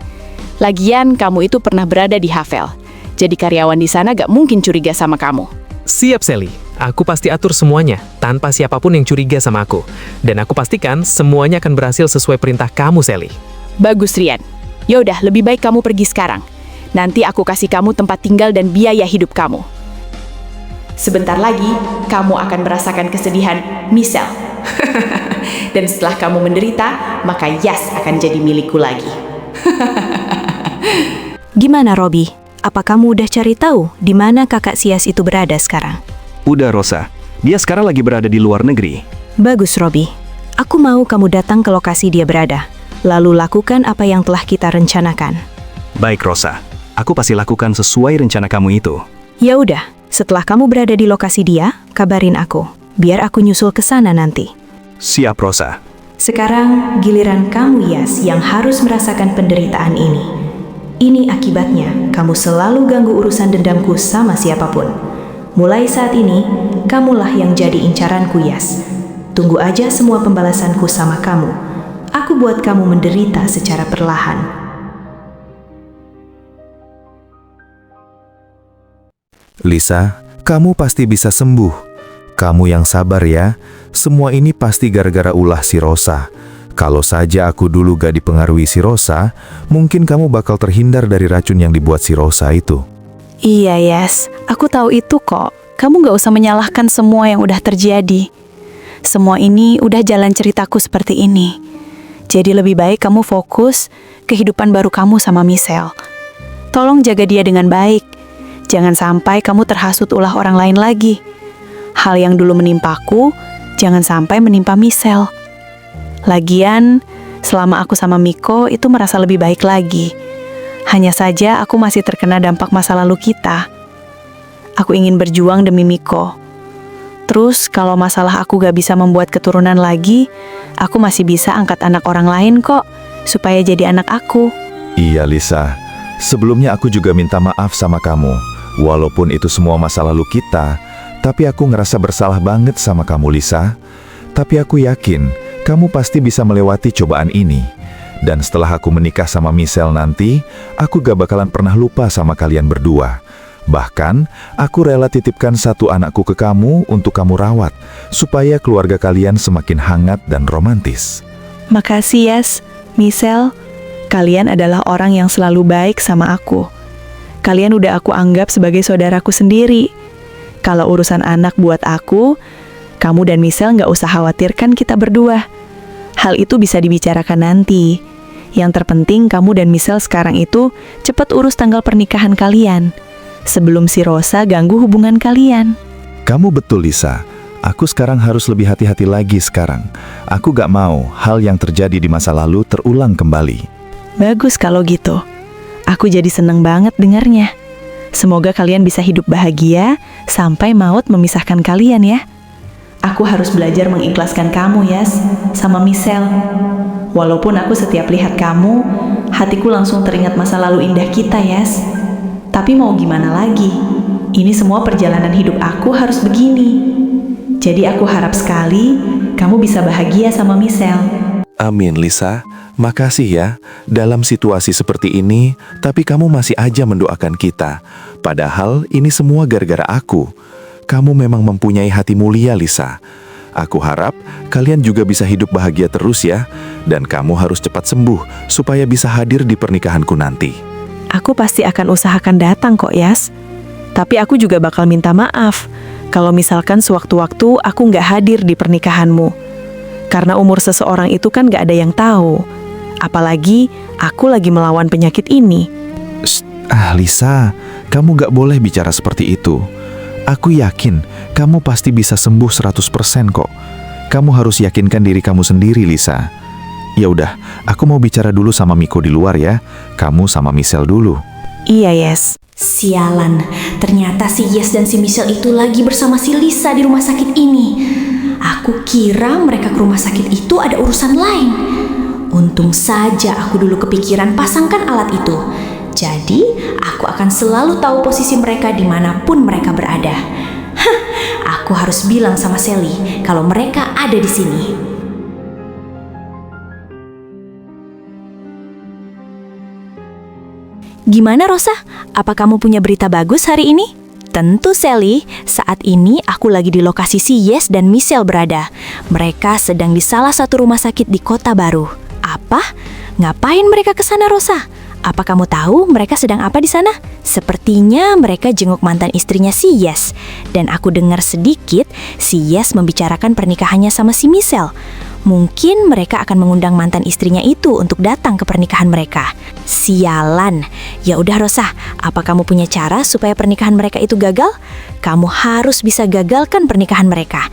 Lagian, kamu itu pernah berada di Havel. Jadi karyawan di sana gak mungkin curiga sama kamu. Siap, Sally. Aku pasti atur semuanya, tanpa siapapun yang curiga sama aku. Dan aku pastikan semuanya akan berhasil sesuai perintah kamu, Sally. Bagus, Rian. Yaudah, lebih baik kamu pergi sekarang. Nanti aku kasih kamu tempat tinggal dan biaya hidup kamu. Sebentar lagi, kamu akan merasakan kesedihan Michelle. Dan setelah kamu menderita, maka Yas akan jadi milikku lagi. Gimana, Robi? Apa kamu udah cari tahu di mana kakak si Yas itu berada sekarang? Udah, Rosa. Dia sekarang lagi berada di luar negeri. Bagus, Robi. Aku mau kamu datang ke lokasi dia berada. Lalu lakukan apa yang telah kita rencanakan. Baik, Rosa. Aku pasti lakukan sesuai rencana kamu itu. Ya udah, setelah kamu berada di lokasi dia, kabarin aku. Biar aku nyusul ke sana nanti. Siap, Rosa. Sekarang giliran kamu, Yas, yang harus merasakan penderitaan ini. Ini akibatnya kamu selalu ganggu urusan dendamku sama siapapun. Mulai saat ini, kamulah yang jadi incaranku, Yas. Tunggu aja semua pembalasanku sama kamu. Aku buat kamu menderita secara perlahan. Lisa, kamu pasti bisa sembuh. Kamu yang sabar ya. Semua ini pasti gara-gara ulah si Rosa. Kalau saja aku dulu gak dipengaruhi si Rosa, mungkin kamu bakal terhindar dari racun yang dibuat si Rosa itu. Iya, Yas. Aku tahu itu kok. Kamu gak usah menyalahkan semua yang udah terjadi. Semua ini udah jalan ceritaku seperti ini. Jadi lebih baik kamu fokus kehidupan baru kamu sama Michelle. Tolong jaga dia dengan baik. Jangan sampai kamu terhasut ulah orang lain lagi. Hal yang dulu menimpaku, jangan sampai menimpa Michelle. Lagian, selama aku sama Miko itu merasa lebih baik lagi. Hanya saja aku masih terkena dampak masa lalu kita. Aku ingin berjuang demi Miko. Terus kalau masalah aku gak bisa membuat keturunan lagi, aku masih bisa angkat anak orang lain kok, supaya jadi anak aku. Iya, Lisa. Sebelumnya aku juga minta maaf sama kamu. Walaupun itu semua masa lalu kita, Tapi aku ngerasa bersalah banget sama kamu, Lisa. Tapi aku yakin kamu pasti bisa melewati cobaan ini. Dan setelah aku menikah sama Michelle nanti, aku gak bakalan pernah lupa sama kalian berdua. Bahkan, aku rela titipkan satu anakku ke kamu untuk kamu rawat, supaya keluarga kalian semakin hangat dan romantis. Makasih, Yas. Michelle, kalian adalah orang yang selalu baik sama aku. Kalian udah aku anggap sebagai saudaraku sendiri. Kalau urusan anak buat aku, kamu dan Michelle nggak usah khawatirkan kita berdua. Hal itu bisa dibicarakan nanti. Yang terpenting kamu dan Michelle sekarang itu cepat urus tanggal pernikahan kalian, sebelum si Rosa ganggu hubungan kalian. Kamu betul, Lisa. Aku sekarang harus lebih hati-hati lagi sekarang. Aku gak mau hal yang terjadi di masa lalu terulang kembali. Bagus kalau gitu. Aku jadi seneng banget dengarnya. Semoga kalian bisa hidup bahagia sampai maut memisahkan kalian ya. Aku harus belajar mengikhlaskan kamu, Yas, sama Michelle. Walaupun aku setiap lihat kamu, hatiku langsung teringat masa lalu indah kita, Yas. Tapi mau gimana lagi? Ini semua perjalanan hidup aku harus begini. Jadi aku harap sekali kamu bisa bahagia sama Michelle. Amin, Lisa. Makasih ya. Dalam situasi seperti ini, tapi kamu masih aja mendoakan kita. Padahal ini semua gara-gara aku. Kamu memang mempunyai hati mulia, Lisa. Aku harap kalian juga bisa hidup bahagia terus ya. Dan kamu harus cepat sembuh supaya bisa hadir di pernikahanku nanti. Aku pasti akan usahakan datang kok, Yas. Tapi aku juga bakal minta maaf kalau misalkan sewaktu-waktu aku nggak hadir di pernikahanmu. Karena umur seseorang itu kan nggak ada yang tahu. Apalagi aku lagi melawan penyakit ini. Lisa, kamu gak boleh bicara seperti itu. Aku yakin kamu pasti bisa sembuh 100% kok. Kamu harus yakinkan diri kamu sendiri, Lisa. Ya udah, aku mau bicara dulu sama Miko di luar ya. Kamu sama Michelle dulu. Iya, Yes. Sialan, ternyata si Yes dan si Michelle itu lagi bersama si Lisa di rumah sakit ini. Aku kira mereka ke rumah sakit itu ada urusan lain. Untung saja aku dulu kepikiran pasangkan alat itu. Jadi, aku akan selalu tahu posisi mereka dimanapun mereka berada. Aku harus bilang sama Sally kalau mereka ada di sini. Gimana, Rosa? Apa kamu punya berita bagus hari ini? Tentu, Sally. Saat ini aku lagi di lokasi si Yes dan Michelle berada. Mereka sedang di salah satu rumah sakit di kota baru. Apa? Ngapain mereka ke sana, Rosa? Apa kamu tahu mereka sedang apa di sana? Sepertinya mereka jenguk mantan istrinya si Yes. Dan aku dengar sedikit si Yes membicarakan pernikahannya sama si Michelle. Mungkin mereka akan mengundang mantan istrinya itu untuk datang ke pernikahan mereka. Sialan. Ya udah, Rosa, apa kamu punya cara supaya pernikahan mereka itu gagal? Kamu harus bisa gagalkan pernikahan mereka.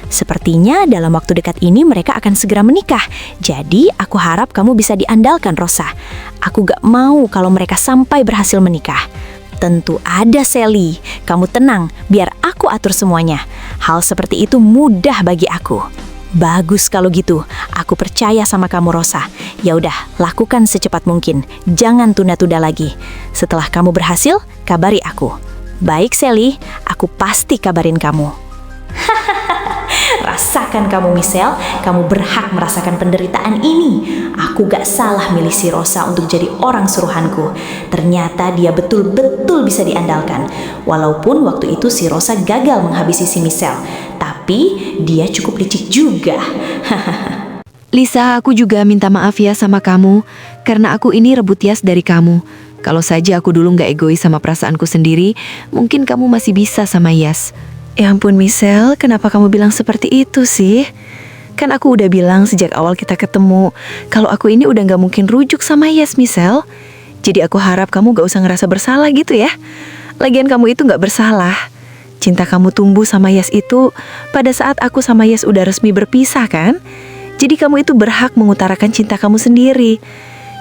Sepertinya dalam waktu dekat ini mereka akan segera menikah. Jadi aku harap kamu bisa diandalkan, Rosa. Aku gak mau kalau mereka sampai berhasil menikah. Tentu ada, Sally. Kamu tenang, biar aku atur semuanya. Hal seperti itu mudah bagi aku. Bagus kalau gitu. Aku percaya sama kamu, Rosa. Ya udah, lakukan secepat mungkin. Jangan tunda-tunda lagi. Setelah kamu berhasil, kabari aku. Baik, Sally. Aku pasti kabarin kamu. Rasakan kamu, Michelle. Kamu berhak merasakan penderitaan ini. Aku gak salah milih si Rosa untuk jadi orang suruhanku. Ternyata dia betul-betul bisa diandalkan. Walaupun waktu itu si Rosa gagal menghabisi si Michelle. Tapi dia cukup licik juga. Lisa, aku juga minta maaf ya sama kamu. Karena aku ini rebut Yas dari kamu. Kalau saja aku dulu gak egois sama perasaanku sendiri, mungkin kamu masih bisa sama Yas. Ya ampun, Michelle, kenapa kamu bilang seperti itu sih? Kan aku udah bilang sejak awal kita ketemu kalau aku ini udah gak mungkin rujuk sama Yes, Michelle. Jadi aku harap kamu gak usah ngerasa bersalah gitu ya. Lagian kamu itu gak bersalah. Cinta kamu tumbuh sama Yes itu pada saat aku sama Yes udah resmi berpisah kan? Jadi kamu itu berhak mengutarakan cinta kamu sendiri.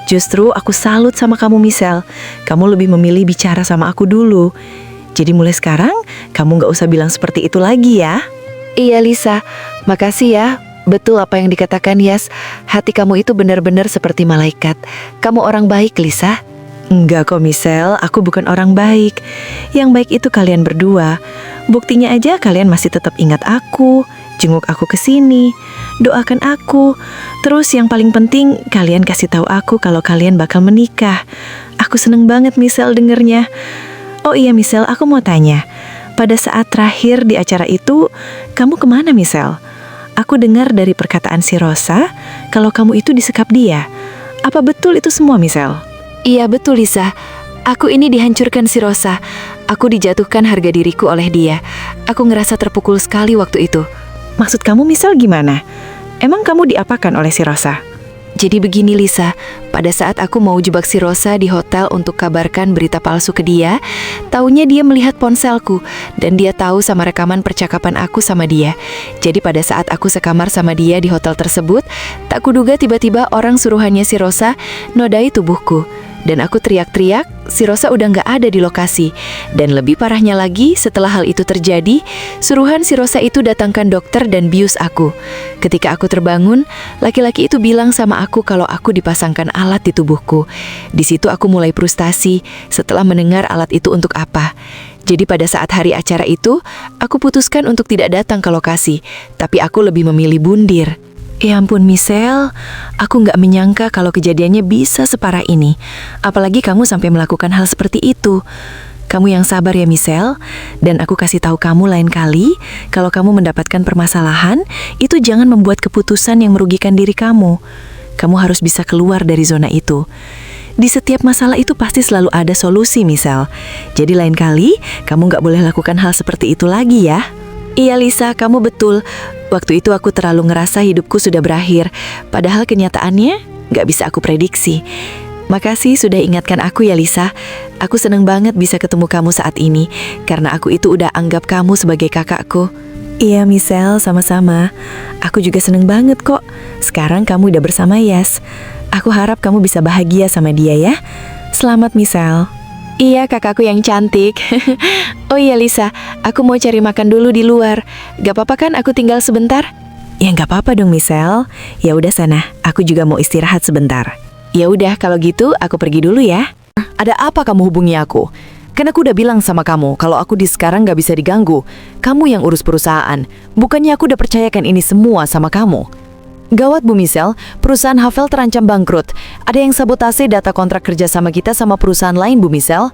Justru aku salut sama kamu, Michelle. Kamu lebih memilih bicara sama aku dulu. Jadi mulai sekarang, kamu gak usah bilang seperti itu lagi ya. Iya, Lisa. Makasih ya. Betul apa yang dikatakan Yas. Hati kamu itu benar-benar seperti malaikat. Kamu orang baik, Lisa. Enggak kok, Michelle. Aku bukan orang baik. Yang baik itu kalian berdua. Buktinya aja kalian masih tetap ingat aku, jenguk aku ke sini, doakan aku. Terus yang paling penting, kalian kasih tahu aku kalau kalian bakal menikah. Aku seneng banget Michelle dengernya. Oh iya Michelle, aku mau tanya. Pada saat terakhir di acara itu, kamu kemana Michelle? Aku dengar dari perkataan si Rosa, kalau kamu itu disekap dia. Apa betul itu semua Michelle? Iya betul Lisa. Aku ini dihancurkan si Rosa. Aku dijatuhkan harga diriku oleh dia. Aku ngerasa terpukul sekali waktu itu. Maksud kamu Michelle gimana? Emang kamu diapakan oleh si Rosa? Jadi begini Lisa, pada saat aku mau jebak si Rosa di hotel untuk kabarkan berita palsu ke dia, taunya dia melihat ponselku dan dia tahu sama rekaman percakapan aku sama dia. Jadi pada saat aku sekamar sama dia di hotel tersebut, tak kuduga tiba-tiba orang suruhannya si Rosa nodai tubuhku. Dan aku teriak-teriak, si Rosa udah nggak ada di lokasi. Dan lebih parahnya lagi, setelah hal itu terjadi, suruhan si Rosa itu datangkan dokter dan bius aku. Ketika aku terbangun, laki-laki itu bilang sama aku kalau aku dipasangkan alat di tubuhku. Di situ aku mulai frustasi setelah mendengar alat itu untuk apa. Jadi pada saat hari acara itu, aku putuskan untuk tidak datang ke lokasi, tapi aku lebih memilih bundir. Ya ampun Michelle, aku nggak menyangka kalau kejadiannya bisa separah ini. Apalagi kamu sampai melakukan hal seperti itu. Kamu yang sabar ya Michelle, dan aku kasih tahu kamu lain kali, kalau kamu mendapatkan permasalahan, itu jangan membuat keputusan yang merugikan diri kamu. Kamu harus bisa keluar dari zona itu. Di setiap masalah itu pasti selalu ada solusi Michelle. Jadi lain kali, kamu nggak boleh lakukan hal seperti itu lagi ya. Iya Lisa, kamu betul. Waktu itu aku terlalu ngerasa hidupku sudah berakhir. Padahal kenyataannya gak bisa aku prediksi. Makasih sudah ingatkan aku ya Lisa. Aku seneng banget bisa ketemu kamu saat ini. Karena aku itu udah anggap kamu sebagai kakakku. Iya Michelle, sama-sama. Aku juga seneng banget kok. Sekarang kamu udah bersama Yas. Aku harap kamu bisa bahagia sama dia ya. Selamat Michelle. Iya kakakku yang cantik. Oh iya Lisa, aku mau cari makan dulu di luar. Gak apa-apa kan aku tinggal sebentar? Ya gak apa-apa dong Michelle. Ya udah sana, aku juga mau istirahat sebentar. Ya udah kalau gitu aku pergi dulu ya. Ada apa kamu hubungi aku? Kan aku udah bilang sama kamu kalau aku di sekarang gak bisa diganggu. Kamu yang urus perusahaan. Bukannya aku udah percayakan ini semua sama kamu. Gawat Bu Michelle, perusahaan Havel terancam bangkrut. Ada yang sabotase data kontrak kerja sama kita sama perusahaan lain Bu Michelle.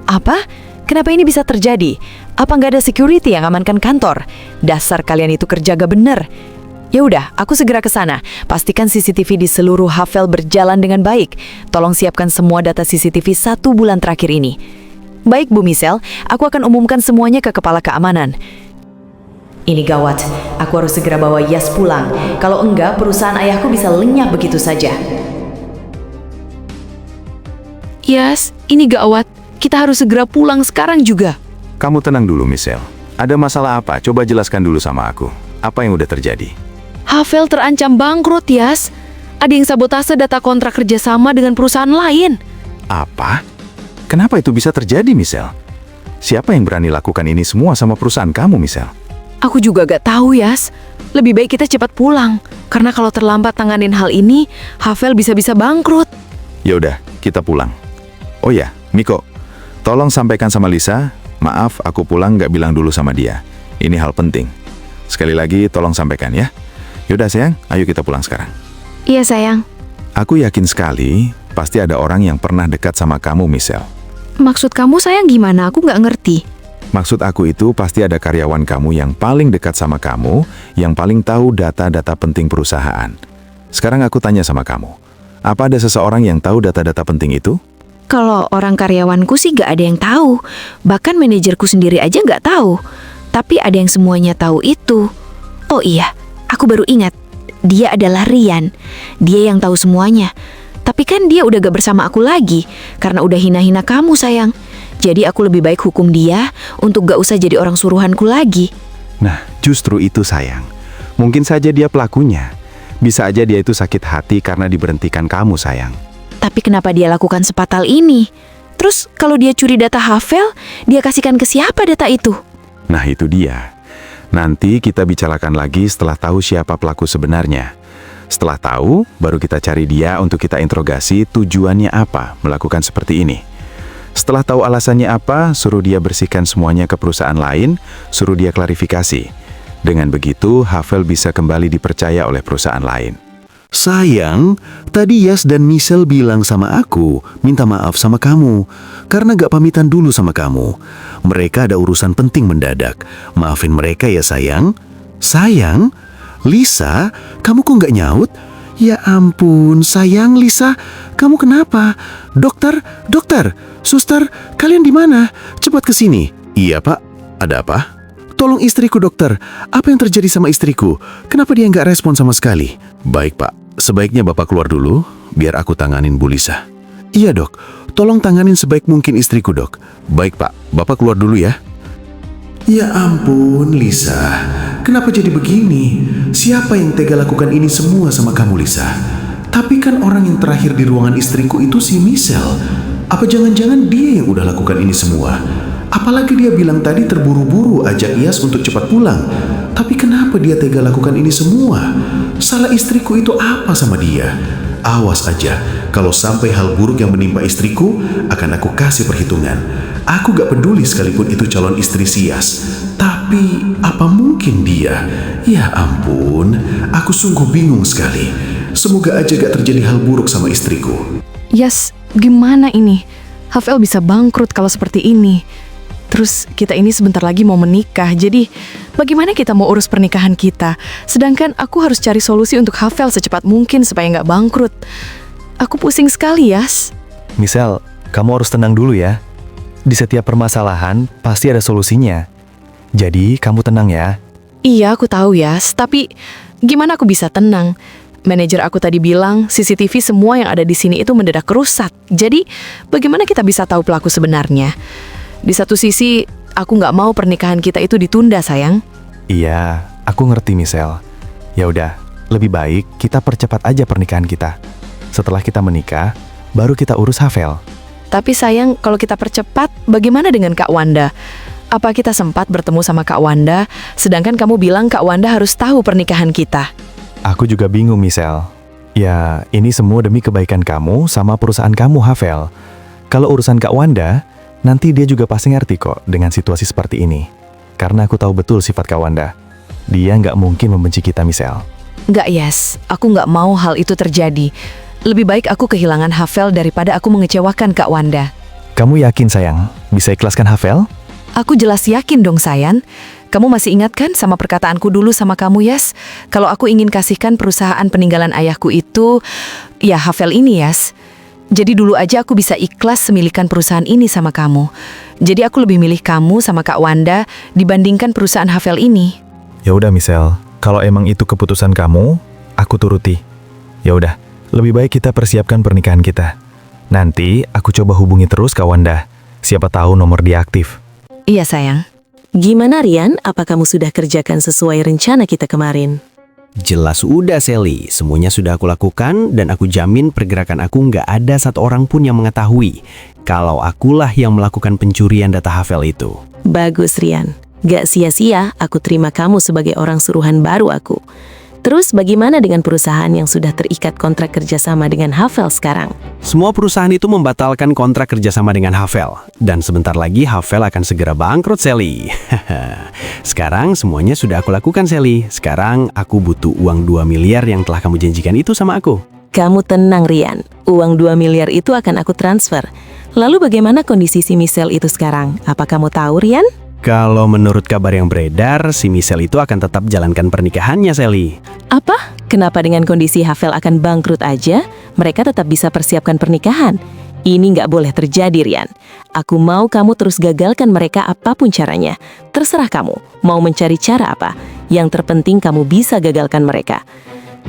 Apa? Kenapa ini bisa terjadi? Apa nggak ada security yang amankan kantor? Dasar kalian itu kerja gak bener. Ya udah, aku segera ke sana. Pastikan CCTV di seluruh Havel berjalan dengan baik. Tolong siapkan semua data CCTV 1 bulan terakhir ini. Baik Bu Michelle, aku akan umumkan semuanya ke kepala keamanan. Ini gawat, aku harus segera bawa Yas pulang. Kalau enggak, perusahaan ayahku bisa lenyap begitu saja. Yas, ini gawat. Kita harus segera pulang sekarang juga. Kamu tenang dulu, Michelle. Ada masalah apa? Coba jelaskan dulu sama aku. Apa yang udah terjadi? Havel terancam bangkrut, Yas. Ada yang sabotase data kontrak kerjasama dengan perusahaan lain. Apa? Kenapa itu bisa terjadi, Michelle? Siapa yang berani lakukan ini semua sama perusahaan kamu, Michelle? Aku juga gak tahu, Yas. Lebih baik kita cepat pulang. Karena kalau terlambat tanganin hal ini, Havel bisa-bisa bangkrut. Ya udah, kita pulang. Oh ya, Miko, tolong sampaikan sama Lisa, maaf aku pulang gak bilang dulu sama dia. Ini hal penting. Sekali lagi tolong sampaikan ya. Yaudah sayang, ayo kita pulang sekarang. Iya sayang. Aku yakin sekali, pasti ada orang yang pernah dekat sama kamu, Michelle. Maksud kamu sayang gimana? Aku gak ngerti. Maksud aku itu pasti ada karyawan kamu yang paling dekat sama kamu, yang paling tahu data-data penting perusahaan. Sekarang aku tanya sama kamu, apa ada seseorang yang tahu data-data penting itu? Kalau orang karyawanku sih gak ada yang tahu. Bahkan manajerku sendiri aja gak tahu. Tapi ada yang semuanya tahu itu. Oh iya, aku baru ingat. Dia adalah Rian. Dia yang tahu semuanya. Tapi kan dia udah gak bersama aku lagi. Karena udah hina-hina kamu sayang. Jadi aku lebih baik hukum dia untuk gak usah jadi orang suruhanku lagi. Nah, justru itu sayang. Mungkin saja dia pelakunya. Bisa aja dia itu sakit hati karena diberhentikan kamu sayang. Tapi kenapa dia lakukan sepatal ini? Terus kalau dia curi data Havel, dia kasihkan ke siapa data itu? Nah itu dia. Nanti kita bicarakan lagi setelah tahu siapa pelaku sebenarnya. Setelah tahu, baru kita cari dia untuk kita interogasi tujuannya apa melakukan seperti ini. Setelah tahu alasannya apa, suruh dia bersihkan semuanya ke perusahaan lain, suruh dia klarifikasi. Dengan begitu, Havel bisa kembali dipercaya oleh perusahaan lain. Sayang, tadi Yas dan Michelle bilang sama aku, minta maaf sama kamu, karena gak pamitan dulu sama kamu. Mereka ada urusan penting mendadak. Maafin mereka ya sayang. Sayang? Lisa, kamu kok gak nyaut? Ya ampun, sayang Lisa, kamu kenapa? Dokter, suster, kalian di mana? Cepat ke sini. Iya pak, ada apa? Tolong istriku dokter, apa yang terjadi sama istriku? Kenapa dia nggak respon sama sekali? Baik pak, sebaiknya bapak keluar dulu, biar aku tanganin Bu Lisa. Iya dok, tolong tanganin sebaik mungkin istriku dok. Baik pak, bapak keluar dulu ya. Ya ampun Lisa, kenapa jadi begini? Siapa yang tega lakukan ini semua sama kamu Lisa? Tapi kan orang yang terakhir di ruangan istriku itu si Michelle. Apa jangan-jangan dia yang udah lakukan ini semua? Apalagi dia bilang tadi terburu-buru ajak Iyas untuk cepat pulang. Tapi kenapa dia tega lakukan ini semua? Salah istriku itu apa sama dia? Awas aja, kalau sampai hal buruk yang menimpa istriku, akan aku kasih perhitungan. Aku gak peduli sekalipun itu calon istri Iyas. Tapi apa mungkin dia? Ya ampun, aku sungguh bingung sekali. Semoga aja gak terjadi hal buruk sama istriku. Yas, gimana ini? Havel bisa bangkrut kalau seperti ini. Terus kita ini sebentar lagi mau menikah, jadi bagaimana kita mau urus pernikahan kita? Sedangkan aku harus cari solusi untuk Havel secepat mungkin supaya nggak bangkrut. Aku pusing sekali, Yas. Michelle, kamu harus tenang dulu ya. Di setiap permasalahan pasti ada solusinya. Jadi kamu tenang ya. Iya, aku tahu, Yas. Tapi gimana aku bisa tenang? Manajer aku tadi bilang CCTV semua yang ada di sini itu mendadak rusak. Jadi bagaimana kita bisa tahu pelaku sebenarnya? Di satu sisi, aku nggak mau pernikahan kita itu ditunda, sayang. Iya, aku ngerti, Michelle. Ya udah, lebih baik kita percepat aja pernikahan kita. Setelah kita menikah, baru kita urus Havel. Tapi sayang, kalau kita percepat, bagaimana dengan Kak Wanda? Apa kita sempat bertemu sama Kak Wanda, sedangkan kamu bilang Kak Wanda harus tahu pernikahan kita? Aku juga bingung, Michelle. Ya, ini semua demi kebaikan kamu sama perusahaan kamu, Havel. Kalau urusan Kak Wanda, nanti dia juga pasti ngerti kok dengan situasi seperti ini. Karena aku tahu betul sifat Kak Wanda. Dia nggak mungkin membenci kita, Michelle. Nggak, Yes. Aku nggak mau hal itu terjadi. Lebih baik aku kehilangan Havel daripada aku mengecewakan Kak Wanda. Kamu yakin, sayang? Bisa ikhlaskan Havel? Aku jelas yakin dong, sayang. Kamu masih ingat kan sama perkataanku dulu sama kamu, Yes? Kalau aku ingin kasihkan perusahaan peninggalan ayahku itu, ya Havel ini, Yes. Jadi dulu aja aku bisa ikhlas semilikan perusahaan ini sama kamu. Jadi aku lebih milih kamu sama Kak Wanda dibandingkan perusahaan Havel ini. Ya udah, Michelle. Kalau emang itu keputusan kamu, aku turuti. Ya udah, lebih baik kita persiapkan pernikahan kita. Nanti aku coba hubungi terus Kak Wanda. Siapa tahu nomor dia aktif. Iya, sayang. Gimana Rian? Apa kamu sudah kerjakan sesuai rencana kita kemarin? Jelas udah, Sally. Semuanya sudah aku lakukan dan aku jamin pergerakan aku nggak ada satu orang pun yang mengetahui kalau akulah yang melakukan pencurian data Havel itu. Bagus, Rian. Gak sia-sia aku terima kamu sebagai orang suruhan baru aku. Terus bagaimana dengan perusahaan yang sudah terikat kontrak kerjasama dengan Havel sekarang? Semua perusahaan itu membatalkan kontrak kerjasama dengan Havel. Dan sebentar lagi Havel akan segera bangkrut, Sally. Sekarang semuanya sudah aku lakukan, Sally. Sekarang aku butuh uang 2 miliar yang telah kamu janjikan itu sama aku. Kamu tenang, Rian. Uang 2 miliar itu akan aku transfer. Lalu bagaimana kondisi si Michelle itu sekarang? Apa kamu tahu, Rian? Kalau menurut kabar yang beredar, si Michelle itu akan tetap jalankan pernikahannya, Sally. Apa? Kenapa dengan kondisi Havel akan bangkrut aja, mereka tetap bisa persiapkan pernikahan? Ini nggak boleh terjadi, Rian. Aku mau kamu terus gagalkan mereka apapun caranya. Terserah kamu, mau mencari cara apa. Yang terpenting kamu bisa gagalkan mereka.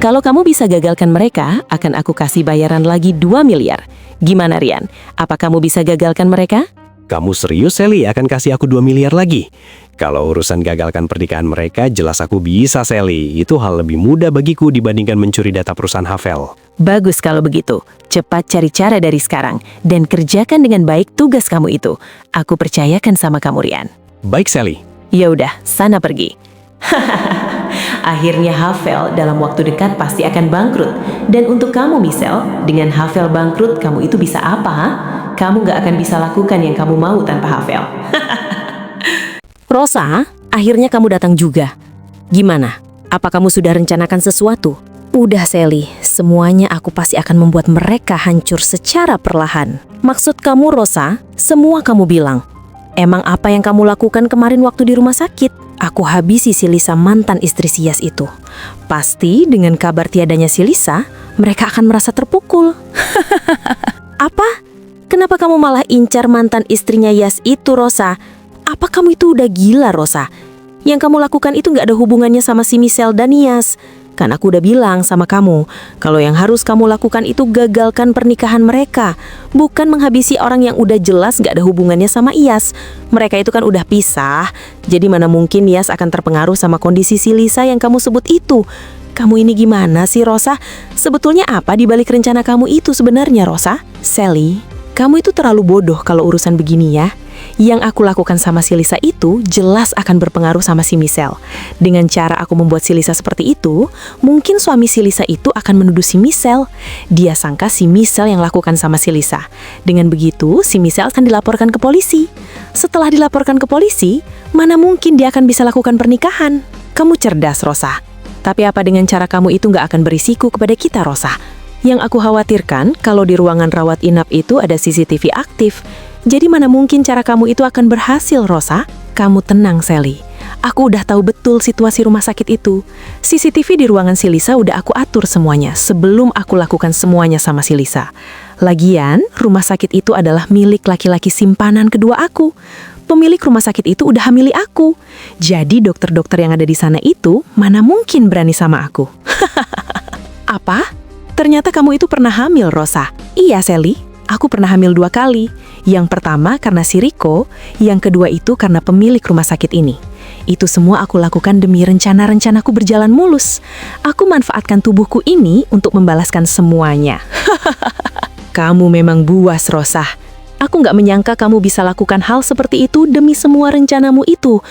Kalau kamu bisa gagalkan mereka, akan aku kasih bayaran lagi 2 miliar. Gimana, Rian? Apa kamu bisa gagalkan mereka? Kamu serius, Sally, akan kasih aku 2 miliar lagi? Kalau urusan gagalkan pernikahan mereka, jelas aku bisa, Sally. Itu hal lebih mudah bagiku dibandingkan mencuri data perusahaan Havel. Bagus kalau begitu. Cepat cari cara dari sekarang dan kerjakan dengan baik tugas kamu itu. Aku percayakan sama kamu, Rian. Baik, Sally. Ya udah, sana pergi. Akhirnya Havel dalam waktu dekat pasti akan bangkrut. Dan untuk kamu, Michelle, dengan Havel bangkrut, kamu itu bisa apa, ha? kamu gak akan bisa lakukan yang kamu mau tanpa Havel. Rosa, akhirnya kamu datang juga. Gimana? Apa kamu sudah rencanakan sesuatu? Udah Sally, semuanya aku pasti akan membuat mereka hancur secara perlahan. Maksud kamu Rosa, semua kamu bilang. Emang apa yang kamu lakukan kemarin waktu di rumah sakit? Aku habisi si Lisa, mantan istri si Yas itu. Pasti dengan kabar tiadanya si Lisa, mereka akan merasa terpukul. Apa? Kenapa kamu malah incar mantan istrinya Yas itu, Rosa? Apa kamu itu udah gila, Rosa? Yang kamu lakukan itu gak ada hubungannya sama si Michelle dan Yas. Kan aku udah bilang sama kamu, kalau yang harus kamu lakukan itu gagalkan pernikahan mereka. Bukan menghabisi orang yang udah jelas gak ada hubungannya sama Yas. Mereka itu kan udah pisah. Jadi mana mungkin Yas akan terpengaruh sama kondisi si Lisa yang kamu sebut itu. Kamu ini gimana sih, Rosa? Sebetulnya apa di balik rencana kamu itu sebenarnya, Rosa? Sally, kamu itu terlalu bodoh kalau urusan begini ya. Yang aku lakukan sama si Lisa itu jelas akan berpengaruh sama si Michelle. Dengan cara aku membuat si Lisa seperti itu, mungkin suami si Lisa itu akan menuduh si Michelle. Dia sangka si Michelle yang lakukan sama si Lisa. Dengan begitu, si Michelle akan dilaporkan ke polisi. Setelah dilaporkan ke polisi, mana mungkin dia akan bisa lakukan pernikahan? Kamu cerdas, Rosa. Tapi apa dengan cara kamu itu nggak akan berisiko kepada kita, Rosa? Yang aku khawatirkan, kalau di ruangan rawat inap itu ada CCTV aktif. Jadi mana mungkin cara kamu itu akan berhasil, Rosa? Kamu tenang, Sally. Aku udah tahu betul situasi rumah sakit itu. CCTV di ruangan si Lisa udah aku atur semuanya sebelum aku lakukan semuanya sama si Lisa. Lagian, rumah sakit itu adalah milik laki-laki simpanan kedua aku. Pemilik rumah sakit itu udah hamili aku. Jadi dokter-dokter yang ada di sana itu mana mungkin berani sama aku. Apa? Ternyata kamu itu pernah hamil, Rosa. Iya, Sally. Aku pernah hamil 2 kali. Yang pertama karena si Rico, yang kedua itu karena pemilik rumah sakit ini. Itu semua aku lakukan demi rencana-rencanaku berjalan mulus. Aku manfaatkan tubuhku ini untuk membalaskan semuanya. Kamu memang buas, Rosa. Aku nggak menyangka kamu bisa lakukan hal seperti itu demi semua rencanamu itu.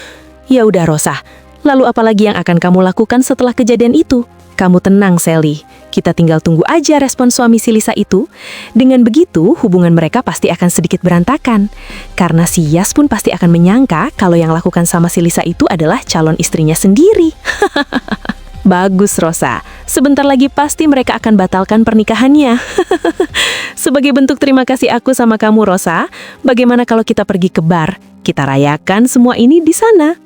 Ya udah, Rosa. Lalu apalagi yang akan kamu lakukan setelah kejadian itu? Kamu tenang, Sally. Kita tinggal tunggu aja respon suami si Lisa itu. Dengan begitu, hubungan mereka pasti akan sedikit berantakan. Karena si Yas pun pasti akan menyangka kalau yang lakukan sama si Lisa itu adalah calon istrinya sendiri. Bagus, Rosa. Sebentar lagi pasti mereka akan batalkan pernikahannya. Sebagai bentuk terima kasih aku sama kamu, Rosa, bagaimana kalau kita pergi ke bar? Kita rayakan semua ini di sana.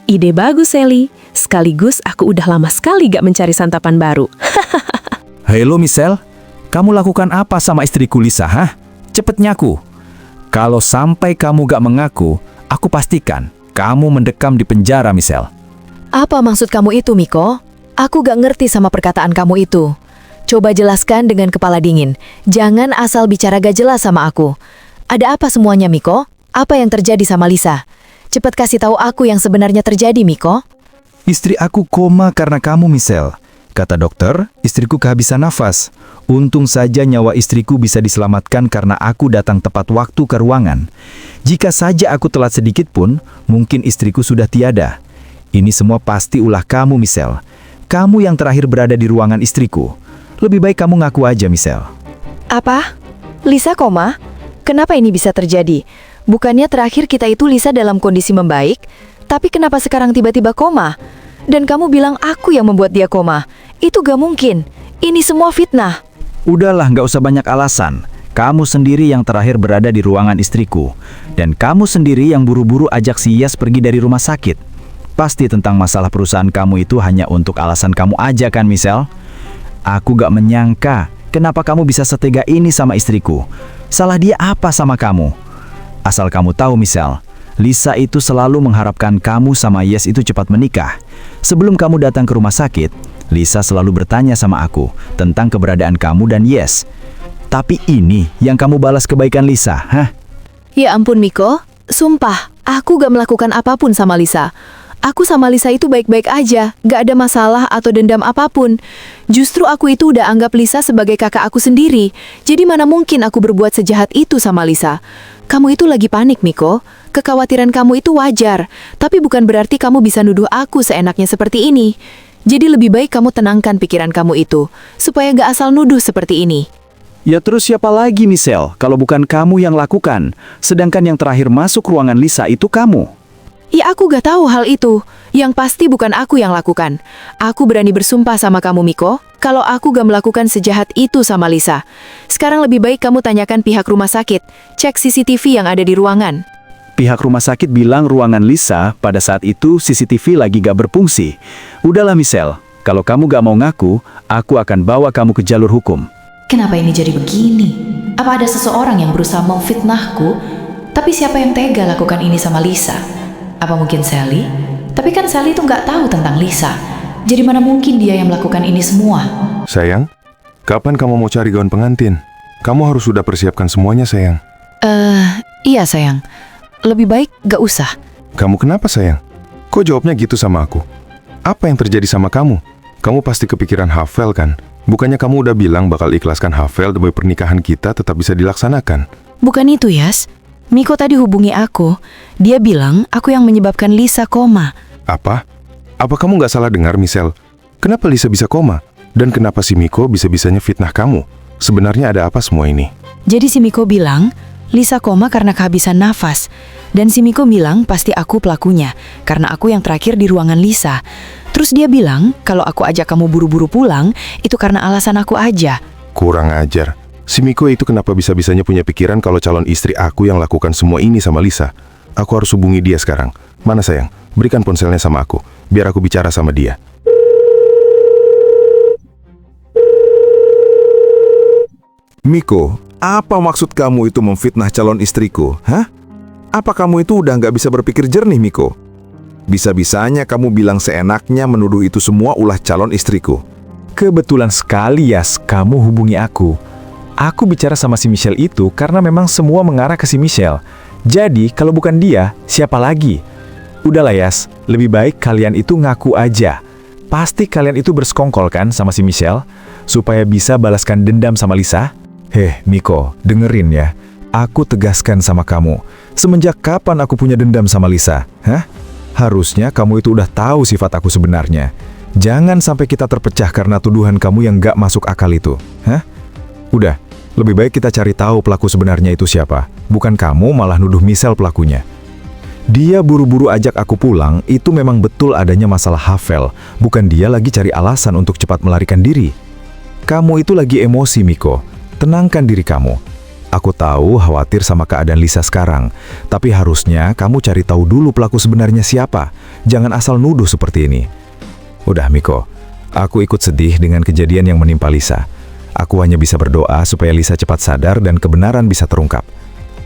Ide bagus, Sally. Sekaligus aku udah lama sekali gak mencari santapan baru. Halo Michelle, kamu lakukan apa sama istriku Lisa, hah? Cepet ngaku. Kalau sampai kamu gak mengaku, aku pastikan kamu mendekam di penjara, Michelle. Apa maksud kamu itu, Miko? Aku gak ngerti sama perkataan kamu itu. Coba jelaskan dengan kepala dingin. Jangan asal bicara gak jelas sama aku. Ada apa semuanya, Miko? Apa yang terjadi sama Lisa? Cepat kasih tahu aku yang sebenarnya terjadi, Miko. Istri aku koma karena kamu, Michelle. Kata dokter, istriku kehabisan nafas. Untung saja nyawa istriku bisa diselamatkan karena aku datang tepat waktu ke ruangan. Jika saja aku telat sedikit pun, mungkin istriku sudah tiada. Ini semua pasti ulah kamu, Michelle. Kamu yang terakhir berada di ruangan istriku. Lebih baik kamu ngaku aja, Michelle. Apa? Lisa koma? Kenapa ini bisa terjadi? Bukannya terakhir kita itu Lisa dalam kondisi membaik, tapi kenapa sekarang tiba-tiba koma? Dan kamu bilang aku yang membuat dia koma. Itu gak mungkin. Ini semua fitnah. Udahlah, gak usah banyak alasan. Kamu sendiri yang terakhir berada di ruangan istriku. Dan kamu sendiri yang buru-buru ajak si Yas pergi dari rumah sakit. Pasti tentang masalah perusahaan kamu itu hanya untuk alasan kamu aja kan, Michelle? Aku gak menyangka kenapa kamu bisa setega ini sama istriku. Salah dia apa sama kamu? Asal kamu tahu, Michelle, Lisa itu selalu mengharapkan kamu sama Yas itu cepat menikah. Sebelum kamu datang ke rumah sakit, Lisa selalu bertanya sama aku tentang keberadaan kamu dan Yas. Tapi ini yang kamu balas kebaikan Lisa, hah? Ya ampun, Miko. Sumpah, aku gak melakukan apapun sama Lisa. Aku sama Lisa itu baik-baik aja, gak ada masalah atau dendam apapun. Justru aku itu udah anggap Lisa sebagai kakak aku sendiri. Jadi mana mungkin aku berbuat sejahat itu sama Lisa. Kamu itu lagi panik, Miko. Kekhawatiran kamu itu wajar, tapi bukan berarti kamu bisa nuduh aku seenaknya seperti ini. Jadi lebih baik kamu tenangkan pikiran kamu itu, supaya gak asal nuduh seperti ini. Ya terus siapa lagi Michelle kalau bukan kamu yang lakukan? Sedangkan yang terakhir masuk ruangan Lisa itu kamu. Ya aku gak tahu hal itu. Yang pasti bukan aku yang lakukan. Aku berani bersumpah sama kamu Miko, kalau aku gak melakukan sejahat itu sama Lisa. Sekarang lebih baik kamu tanyakan pihak rumah sakit. Cek CCTV yang ada di ruangan. Pihak rumah sakit bilang ruangan Lisa pada saat itu CCTV lagi gak berfungsi. Udahlah Michelle, kalau kamu gak mau ngaku, aku akan bawa kamu ke jalur hukum. Kenapa ini jadi begini? Apa ada seseorang yang berusaha memfitnahku? Tapi siapa yang tega lakukan ini sama Lisa? Apa mungkin Sally? Tapi kan Sally itu nggak tahu tentang Lisa. Jadi mana mungkin dia yang melakukan ini semua? Sayang, kapan kamu mau cari gaun pengantin? Kamu harus sudah persiapkan semuanya, sayang. Iya sayang. Lebih baik gak usah. Kamu kenapa, sayang? Kok jawabnya gitu sama aku? Apa yang terjadi sama kamu? Kamu pasti kepikiran Havel kan? Bukannya kamu udah bilang bakal ikhlaskan Havel demi pernikahan kita tetap bisa dilaksanakan? Bukan itu, Yas. Miko tadi hubungi aku. Dia bilang aku yang menyebabkan Lisa koma. Apa? Apa kamu nggak salah dengar, Michelle? Kenapa Lisa bisa koma? Dan kenapa si Miko bisa-bisanya fitnah kamu? Sebenarnya ada apa semua ini? Jadi si Miko bilang Lisa koma karena kehabisan nafas. Dan si Miko bilang pasti aku pelakunya, karena aku yang terakhir di ruangan Lisa. Terus dia bilang kalau aku ajak kamu buru-buru pulang, itu karena alasan aku aja. Kurang ajar. Si Miko itu kenapa bisa-bisanya punya pikiran kalau calon istri aku yang lakukan semua ini sama Lisa? Aku harus hubungi dia sekarang. Mana sayang? Berikan ponselnya sama aku, biar aku bicara sama dia. Miko, apa maksud kamu itu memfitnah calon istriku? Hah? Apa kamu itu udah nggak bisa berpikir jernih, Miko? Bisa-bisanya kamu bilang seenaknya menuduh itu semua ulah calon istriku. Kebetulan sekali, Yas, kamu hubungi aku. Aku bicara sama si Michelle itu karena memang semua mengarah ke si Michelle. Jadi, kalau bukan dia, siapa lagi? Udahlah, Yas, lebih baik kalian itu ngaku aja. Pasti kalian itu bersekongkol kan sama si Michelle, supaya bisa balaskan dendam sama Lisa? Miko, dengerin ya. Aku tegaskan sama kamu, semenjak kapan aku punya dendam sama Lisa? Hah? Harusnya kamu itu udah tahu sifat aku sebenarnya. Jangan sampai kita terpecah karena tuduhan kamu yang gak masuk akal itu. Hah? Udah, lebih baik kita cari tahu pelaku sebenarnya itu siapa. Bukan kamu malah nuduh Michelle pelakunya. Dia buru-buru ajak aku pulang, itu memang betul adanya masalah Havel. Bukan dia lagi cari alasan untuk cepat melarikan diri. Kamu itu lagi emosi, Miko. Tenangkan diri kamu. Aku tahu khawatir sama keadaan Lisa sekarang, tapi harusnya kamu cari tahu dulu pelaku sebenarnya siapa. Jangan asal nuduh seperti ini. Udah, Miko. Aku ikut sedih dengan kejadian yang menimpa Lisa. Aku hanya bisa berdoa supaya Lisa cepat sadar dan kebenaran bisa terungkap.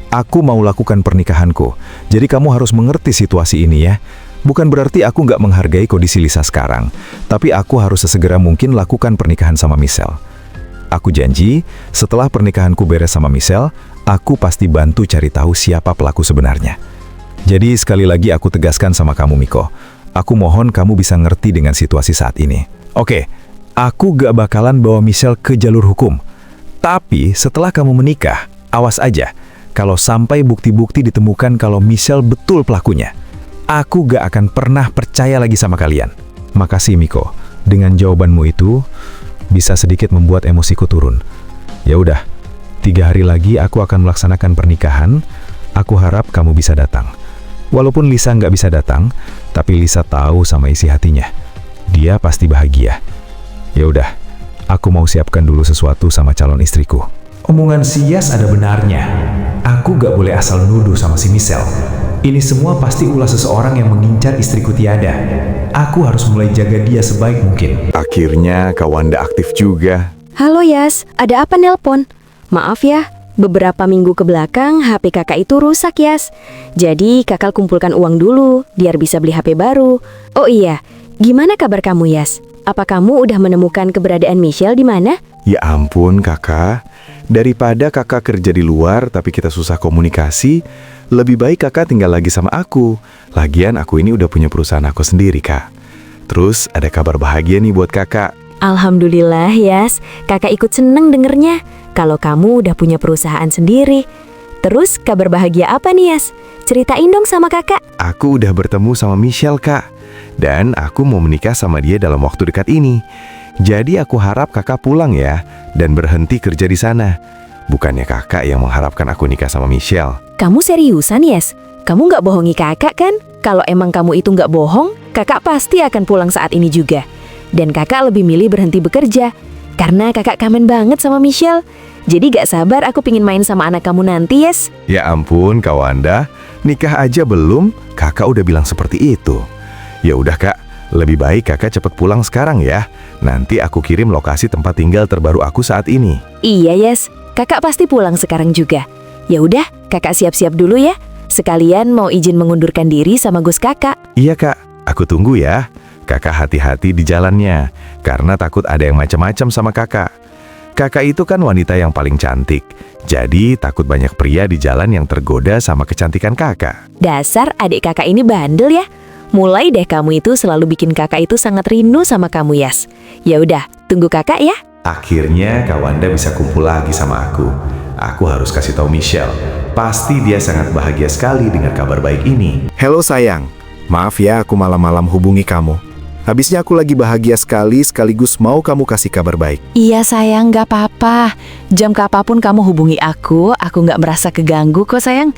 Aku mau lakukan pernikahanku, jadi kamu harus mengerti situasi ini ya. Bukan berarti aku nggak menghargai kondisi Lisa sekarang, tapi aku harus sesegera mungkin lakukan pernikahan sama Michelle. Aku janji, setelah pernikahanku beres sama Michelle, aku pasti bantu cari tahu siapa pelaku sebenarnya. Jadi sekali lagi aku tegaskan sama kamu, Miko. Aku mohon kamu bisa ngerti dengan situasi saat ini. Oke, aku gak bakalan bawa Michelle ke jalur hukum. Tapi setelah kamu menikah, awas aja. Kalau sampai bukti-bukti ditemukan kalau Michelle betul pelakunya, aku gak akan pernah percaya lagi sama kalian. Makasih, Miko. Dengan jawabanmu itu, bisa sedikit membuat emosiku turun. Ya udah, 3 hari lagi aku akan melaksanakan pernikahan. Aku harap kamu bisa datang. Walaupun Lisa nggak bisa datang, tapi Lisa tahu sama isi hatinya. Dia pasti bahagia. Ya udah, aku mau siapkan dulu sesuatu sama calon istriku. Omongan si Yas ada benarnya. Aku gak boleh asal nuduh sama si Michelle. Ini semua pasti ulah seseorang yang mengincar istriku Tiada. Aku harus mulai jaga dia sebaik mungkin. Akhirnya Kak Wanda aktif juga. Halo Yas, ada apa nelpon? Maaf ya, beberapa minggu ke belakang HP kakak itu rusak Yas. Jadi kakak kumpulkan uang dulu, biar bisa beli HP baru. Oh iya, gimana kabar kamu Yas? Apa kamu udah menemukan keberadaan Michelle di mana? Ya ampun kakak, daripada kakak kerja di luar tapi kita susah komunikasi, lebih baik kakak tinggal lagi sama aku. Lagian aku ini udah punya perusahaan aku sendiri kak. Terus ada kabar bahagia nih buat kakak. Alhamdulillah Yas, kakak ikut seneng dengernya. Kalau kamu udah punya perusahaan sendiri. Terus kabar bahagia apa nih Yas? Ceritain dong sama kakak. Aku udah bertemu sama Michelle kak. Dan aku mau menikah sama dia dalam waktu dekat ini. Jadi aku harap kakak pulang ya, dan berhenti kerja di sana. Bukannya kakak yang mengharapkan aku nikah sama Michelle. Kamu seriusan, Yes? Kamu nggak bohongi kakak kan? Kalau emang kamu itu nggak bohong, kakak pasti akan pulang saat ini juga. Dan kakak lebih milih berhenti bekerja, karena kakak kangen banget sama Michelle. Jadi gak sabar aku pingin main sama anak kamu nanti, Yes. Ya ampun, Kak Wanda, nikah aja belum, kakak udah bilang seperti itu. Ya udah Kak, lebih baik kakak cepet pulang sekarang ya. Nanti aku kirim lokasi tempat tinggal terbaru aku saat ini. Iya, Yes. Kakak pasti pulang sekarang juga. Ya udah, kakak siap-siap dulu ya. Sekalian mau izin mengundurkan diri sama Gus kakak. Iya Kak, aku tunggu ya. Kakak hati-hati di jalannya, karena takut ada yang macam-macam sama kakak. Kakak itu kan wanita yang paling cantik, jadi takut banyak pria di jalan yang tergoda sama kecantikan kakak. Dasar adik kakak ini bandel ya. Mulai deh kamu itu selalu bikin kakak itu sangat rindu sama kamu, Yas. Ya udah, tunggu kakak ya. Akhirnya Kak Wanda bisa kumpul lagi sama aku. Aku harus kasih tahu Michelle. Pasti dia sangat bahagia sekali dengan kabar baik ini. Halo sayang, maaf ya aku malam-malam hubungi kamu. Habisnya aku lagi bahagia sekali sekaligus mau kamu kasih kabar baik. Iya sayang, gak apa-apa. Jam kapanpun kamu hubungi aku gak merasa keganggu kok sayang.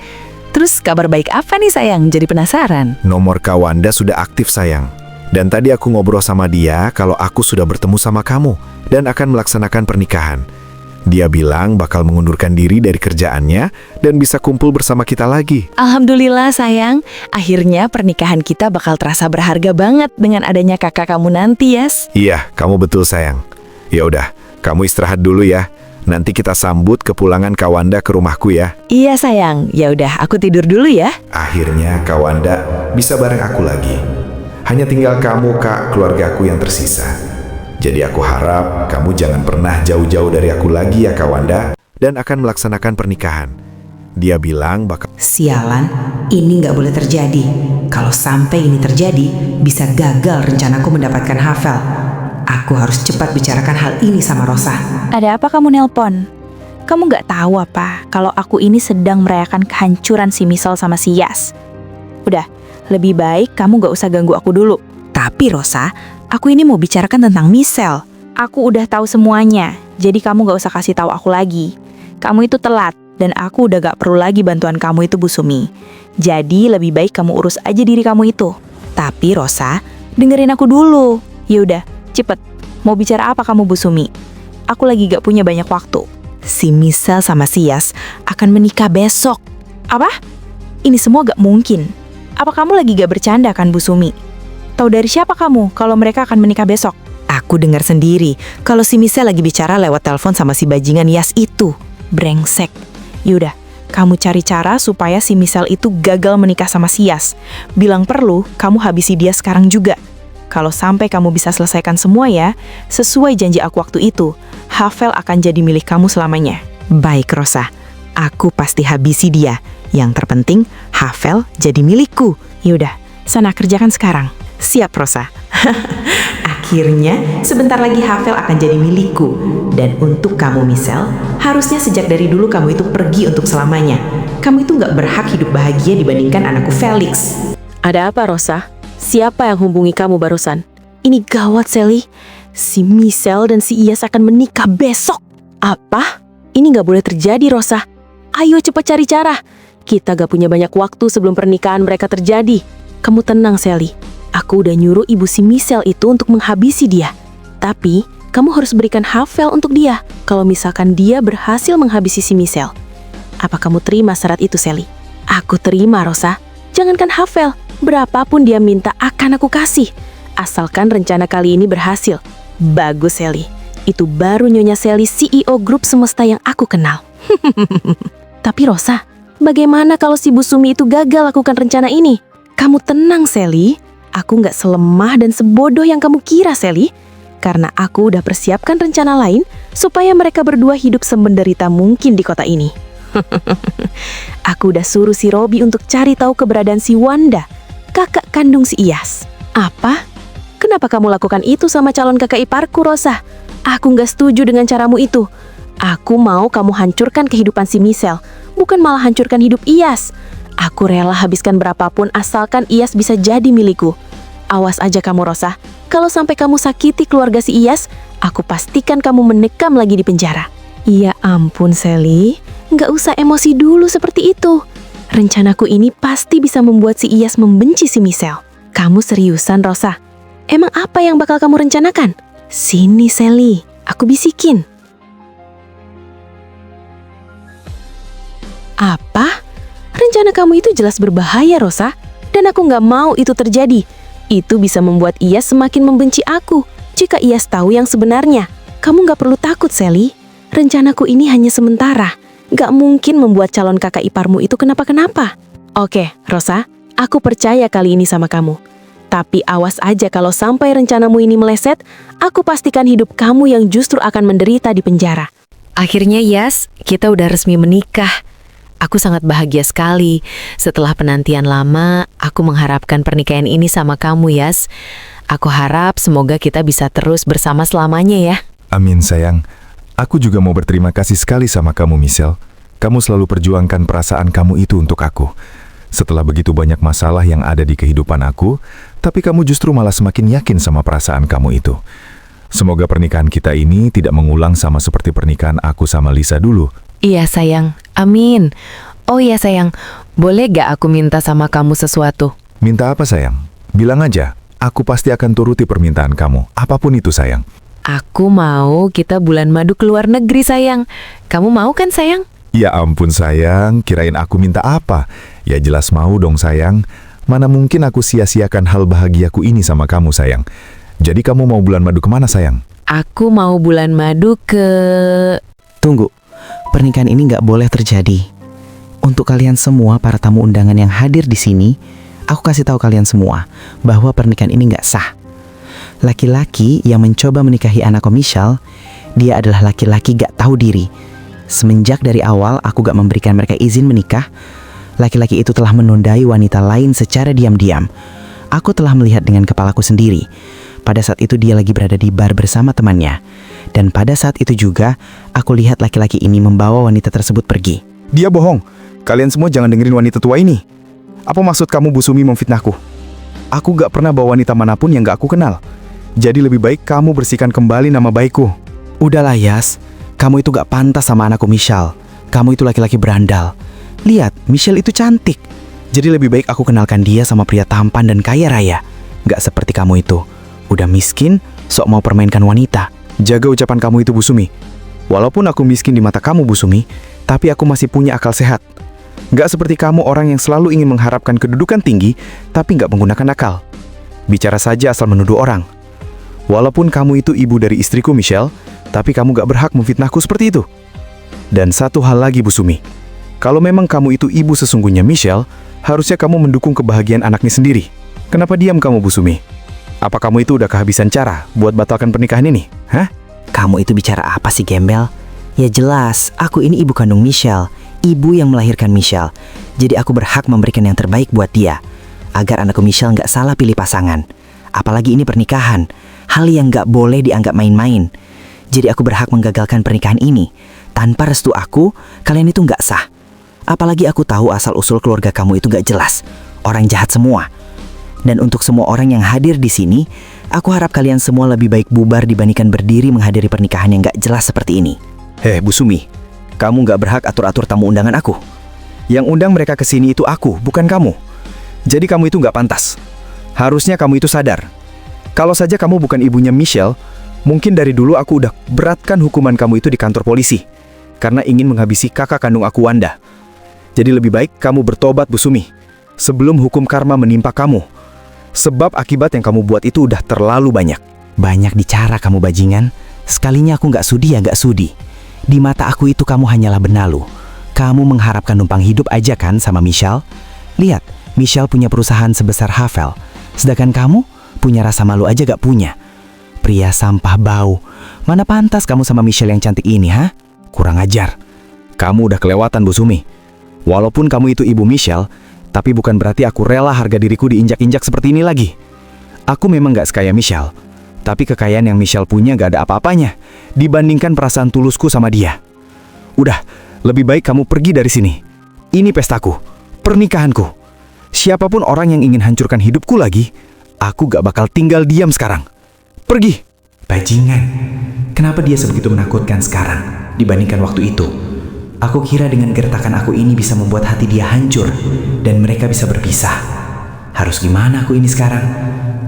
Terus kabar baik apa nih sayang? Jadi penasaran. Nomor Kak Wanda sudah aktif sayang. Dan tadi aku ngobrol sama dia kalau aku sudah bertemu sama kamu dan akan melaksanakan pernikahan. Dia bilang bakal mengundurkan diri dari kerjaannya dan bisa kumpul bersama kita lagi. Alhamdulillah sayang, akhirnya pernikahan kita bakal terasa berharga banget dengan adanya kakak kamu nanti, Yes. Iya, kamu betul sayang. Ya udah, kamu istirahat dulu ya. Nanti kita sambut kepulangan Kak Wanda ke rumahku ya. Iya sayang, ya udah aku tidur dulu ya. Akhirnya Kak Wanda bisa bareng aku lagi. Hanya tinggal kamu Kak, keluargaku yang tersisa. Jadi aku harap kamu jangan pernah jauh-jauh dari aku lagi ya Kak Wanda, dan akan melaksanakan pernikahan. Dia bilang bakal... Sialan, ini nggak boleh terjadi. Kalau sampai ini terjadi, bisa gagal rencanaku mendapatkan Havel. Aku harus cepat bicarakan hal ini sama Rosa. Ada apa kamu nelpon? Kamu nggak tahu apa kalau aku ini sedang merayakan kehancuran si Michelle sama si Yas? Udah, lebih baik kamu nggak usah ganggu aku dulu. Tapi Rosa, aku ini mau bicarakan tentang Michelle. Aku udah tahu semuanya, jadi kamu gak usah kasih tahu aku lagi. Kamu itu telat, dan aku udah gak perlu lagi bantuan kamu itu Bu Sumi. Jadi lebih baik kamu urus aja diri kamu itu. Tapi Rosa, dengerin aku dulu. Yaudah, cepet. Mau bicara apa kamu Bu Sumi? Aku lagi gak punya banyak waktu. Si Michelle sama si Yas akan menikah besok. Apa? Ini semua gak mungkin. Apa kamu lagi gak bercanda kan Bu Sumi? Tahu dari siapa kamu kalau mereka akan menikah besok? Aku dengar sendiri kalau si Michelle lagi bicara lewat telepon sama si bajingan Yas itu. Brengsek. Yaudah, kamu cari cara supaya si Michelle itu gagal menikah sama si Yas. Bilang perlu, kamu habisi dia sekarang juga. Kalau sampai kamu bisa selesaikan semua ya, sesuai janji aku waktu itu, Havel akan jadi milik kamu selamanya. Baik Rosa, aku pasti habisi dia. Yang terpenting, Havel jadi milikku. Yaudah, sana kerjakan sekarang. Siap Rosa. Akhirnya sebentar lagi Havel akan jadi milikku. Dan untuk kamu Michelle, harusnya sejak dari dulu kamu itu pergi untuk selamanya. Kamu itu gak berhak hidup bahagia dibandingkan anakku Felix. Ada apa Rosa? Siapa yang hubungi kamu barusan? Ini gawat Sally. Si Michelle dan si Iyas akan menikah besok. Apa? Ini gak boleh terjadi Rosa. Ayo cepat cari cara. Kita gak punya banyak waktu sebelum pernikahan mereka terjadi. Kamu tenang Sally. Aku udah nyuruh ibu si Michelle itu untuk menghabisi dia. Tapi, kamu harus berikan Havel untuk dia. Kalau misalkan dia berhasil menghabisi si Michelle. Apa kamu terima syarat itu, Sally? Aku terima, Rosa. Jangankan Havel, berapapun dia minta akan aku kasih. Asalkan rencana kali ini berhasil. Bagus, Sally. Itu baru Nyonya Sally, CEO grup semesta yang aku kenal. Tapi Rosa, bagaimana kalau si Bu Sumi itu gagal lakukan rencana ini? Kamu tenang, Sally. Aku gak selemah dan sebodoh yang kamu kira, Sally. Karena aku udah persiapkan rencana lain supaya mereka berdua hidup semenderita mungkin di kota ini. Aku udah suruh si Robi untuk cari tahu keberadaan si Wanda, kakak kandung si Iyas. Apa? Kenapa kamu lakukan itu sama calon kakak iparku, Rosa? Aku gak setuju dengan caramu itu. Aku mau kamu hancurkan kehidupan si Michelle, bukan malah hancurkan hidup Iyas. Aku rela habiskan berapapun asalkan Iyas bisa jadi milikku. Awas aja kamu Rosa, kalau sampai kamu sakiti keluarga si Iyas, Aku pastikan kamu mendekam lagi di penjara. Ya ampun Sally, nggak usah emosi dulu seperti itu. Rencanaku ini pasti bisa membuat si Iyas membenci si Michelle. Kamu seriusan, Rosa? Emang apa yang bakal kamu rencanakan? Sini Sally, aku bisikin. Apa? Rencana kamu itu jelas berbahaya, Rosa. Dan aku nggak mau itu terjadi. Itu bisa membuat Iyas semakin membenci aku. Jika Iyas tahu yang sebenarnya, kamu nggak perlu takut, Sally. Rencanaku ini hanya sementara. Nggak mungkin membuat calon kakak iparmu itu kenapa-kenapa. Oke, Rosa, aku percaya kali ini sama kamu. Tapi awas aja kalau sampai rencanamu ini meleset, aku pastikan hidup kamu yang justru akan menderita di penjara. Akhirnya Yas, kita udah resmi menikah. Aku sangat bahagia sekali. Setelah penantian lama, aku mengharapkan pernikahan ini sama kamu, Yas. Aku harap semoga kita bisa terus bersama selamanya ya. Amin sayang. Aku juga mau berterima kasih sekali sama kamu, Michelle. Kamu selalu perjuangkan perasaan kamu itu untuk aku. Setelah begitu banyak masalah yang ada di kehidupan aku, tapi kamu justru malah semakin yakin sama perasaan kamu itu. Semoga pernikahan kita ini tidak mengulang sama seperti pernikahan aku sama Lisa dulu. Iya sayang, amin. Oh iya sayang, boleh gak aku minta sama kamu sesuatu? Minta apa sayang? Bilang aja, aku pasti akan turuti permintaan kamu, apapun itu sayang. Aku mau kita bulan madu ke luar negeri sayang. Kamu mau kan sayang? Ya ampun sayang, kirain aku minta apa? Ya jelas mau dong sayang. Mana mungkin aku sia-siakan hal bahagiaku ini sama kamu sayang. Jadi kamu mau bulan madu kemana sayang? Aku mau bulan madu ke... Tunggu, pernikahan ini nggak boleh terjadi. Untuk kalian semua para tamu undangan yang hadir di sini, aku kasih tahu kalian semua bahwa pernikahan ini nggak sah. Laki-laki yang mencoba menikahi anakku Michelle, dia adalah laki-laki gak tahu diri. Semenjak dari awal aku gak memberikan mereka izin menikah, laki-laki itu telah menodai wanita lain secara diam-diam. Aku telah melihat dengan kepalaku sendiri. Pada saat itu dia lagi berada di bar bersama temannya. Dan pada saat itu juga, aku lihat laki-laki ini membawa wanita tersebut pergi. Dia bohong. Kalian semua jangan dengerin wanita tua ini. Apa maksud kamu Bu Sumi memfitnahku? Aku gak pernah bawa wanita manapun yang gak aku kenal. Jadi lebih baik kamu bersihkan kembali nama baikku. Udahlah Yas, kamu itu gak pantas sama anakku Michelle. Kamu itu laki-laki berandal. Lihat, Michelle itu cantik. Jadi lebih baik aku kenalkan dia sama pria tampan dan kaya raya. Gak seperti kamu itu. Udah miskin, sok mau permainkan wanita. Jaga ucapan kamu itu Bu Sumi. Walaupun aku miskin di mata kamu Bu Sumi, tapi aku masih punya akal sehat. Gak seperti kamu orang yang selalu ingin mengharapkan kedudukan tinggi, tapi gak menggunakan akal. Bicara saja asal menuduh orang. Walaupun kamu itu ibu dari istriku Michelle, tapi kamu gak berhak memfitnahku seperti itu. Dan satu hal lagi Bu Sumi, kalau memang kamu itu ibu sesungguhnya Michelle, harusnya kamu mendukung kebahagiaan anaknya sendiri. Kenapa diam kamu Bu Sumi? Apa kamu itu udah kehabisan cara buat batalkan pernikahan ini? Hah? Kamu itu bicara apa sih gembel? Ya jelas, aku ini ibu kandung Michelle, ibu yang melahirkan Michelle. Jadi aku berhak memberikan yang terbaik buat dia, agar anakku Michelle gak salah pilih pasangan. Apalagi ini pernikahan, hal yang gak boleh dianggap main-main. Jadi aku berhak menggagalkan pernikahan ini. Tanpa restu aku, kalian itu gak sah. Apalagi aku tahu asal-usul keluarga kamu itu gak jelas. Orang jahat semua. Dan untuk semua orang yang hadir di sini, aku harap kalian semua lebih baik bubar dibandingkan berdiri menghadiri pernikahan yang gak jelas seperti ini. Heh Bu Sumi, kamu gak berhak atur-atur tamu undangan aku. Yang undang mereka ke sini itu aku, bukan kamu. Jadi kamu itu gak pantas. Harusnya kamu itu sadar. Kalau saja kamu bukan ibunya Michelle, mungkin dari dulu aku udah beratkan hukuman kamu itu di kantor polisi. Karena ingin menghabisi kakak kandung aku Wanda. Jadi lebih baik kamu bertobat Bu Sumi, sebelum hukum karma menimpa kamu. Sebab akibat yang kamu buat itu udah terlalu banyak. Banyak bicara kamu bajingan. Sekalinya aku gak sudi ya gak sudi. Di mata aku itu kamu hanyalah benalu. Kamu mengharapkan numpang hidup aja kan sama Michelle? Lihat, Michelle punya perusahaan sebesar Havel. Sedangkan kamu punya rasa malu aja gak punya. Pria sampah bau. Mana pantas kamu sama Michelle yang cantik ini, ha? Kurang ajar. Kamu udah kelewatan Bu Sumi. Walaupun kamu itu ibu Michelle, tapi bukan berarti aku rela harga diriku diinjak-injak seperti ini lagi. Aku memang gak sekaya Michelle, tapi kekayaan yang Michelle punya gak ada apa-apanya dibandingkan perasaan tulusku sama dia. Udah, lebih baik kamu pergi dari sini. Ini pestaku, pernikahanku. Siapapun orang yang ingin hancurkan hidupku lagi, aku gak bakal tinggal diam sekarang. Pergi! Bajingan, kenapa dia sebegitu menakutkan sekarang dibandingkan waktu itu? Aku kira dengan gertakan aku ini bisa membuat hati dia hancur dan mereka bisa berpisah. Harus gimana aku ini sekarang?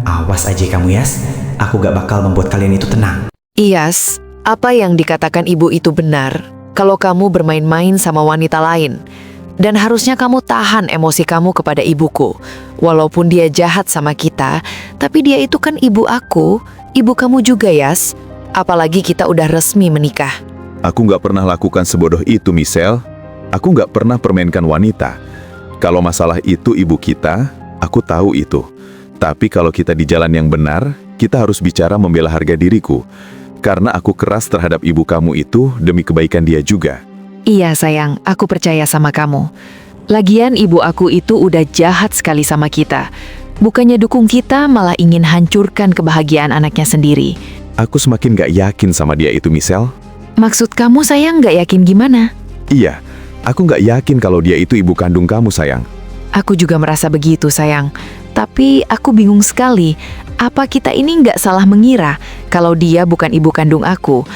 Awas aja kamu, Yas. Aku gak bakal membuat kalian itu tenang. Iyas, apa yang dikatakan ibu itu benar. Kalau kamu bermain-main sama wanita lain, dan harusnya kamu tahan emosi kamu kepada ibuku. Walaupun dia jahat sama kita, tapi dia itu kan ibu aku, ibu kamu juga, Yas. Apalagi kita udah resmi menikah. Aku nggak pernah lakukan sebodoh itu, Michelle. Aku nggak pernah permainkan wanita. Kalau masalah itu ibu kita, aku tahu itu. Tapi kalau kita di jalan yang benar, kita harus bicara membela harga diriku. Karena aku keras terhadap ibu kamu itu demi kebaikan dia juga. Iya sayang, aku percaya sama kamu. Lagian ibu aku itu udah jahat sekali sama kita. Bukannya dukung kita, malah ingin hancurkan kebahagiaan anaknya sendiri. Aku semakin gak yakin sama dia itu, Michelle. Maksud kamu sayang gak yakin gimana? Iya, aku gak yakin kalau dia itu ibu kandung kamu, sayang. Aku juga merasa begitu sayang. Tapi aku bingung sekali, apa kita ini gak salah mengira kalau dia bukan ibu kandung aku?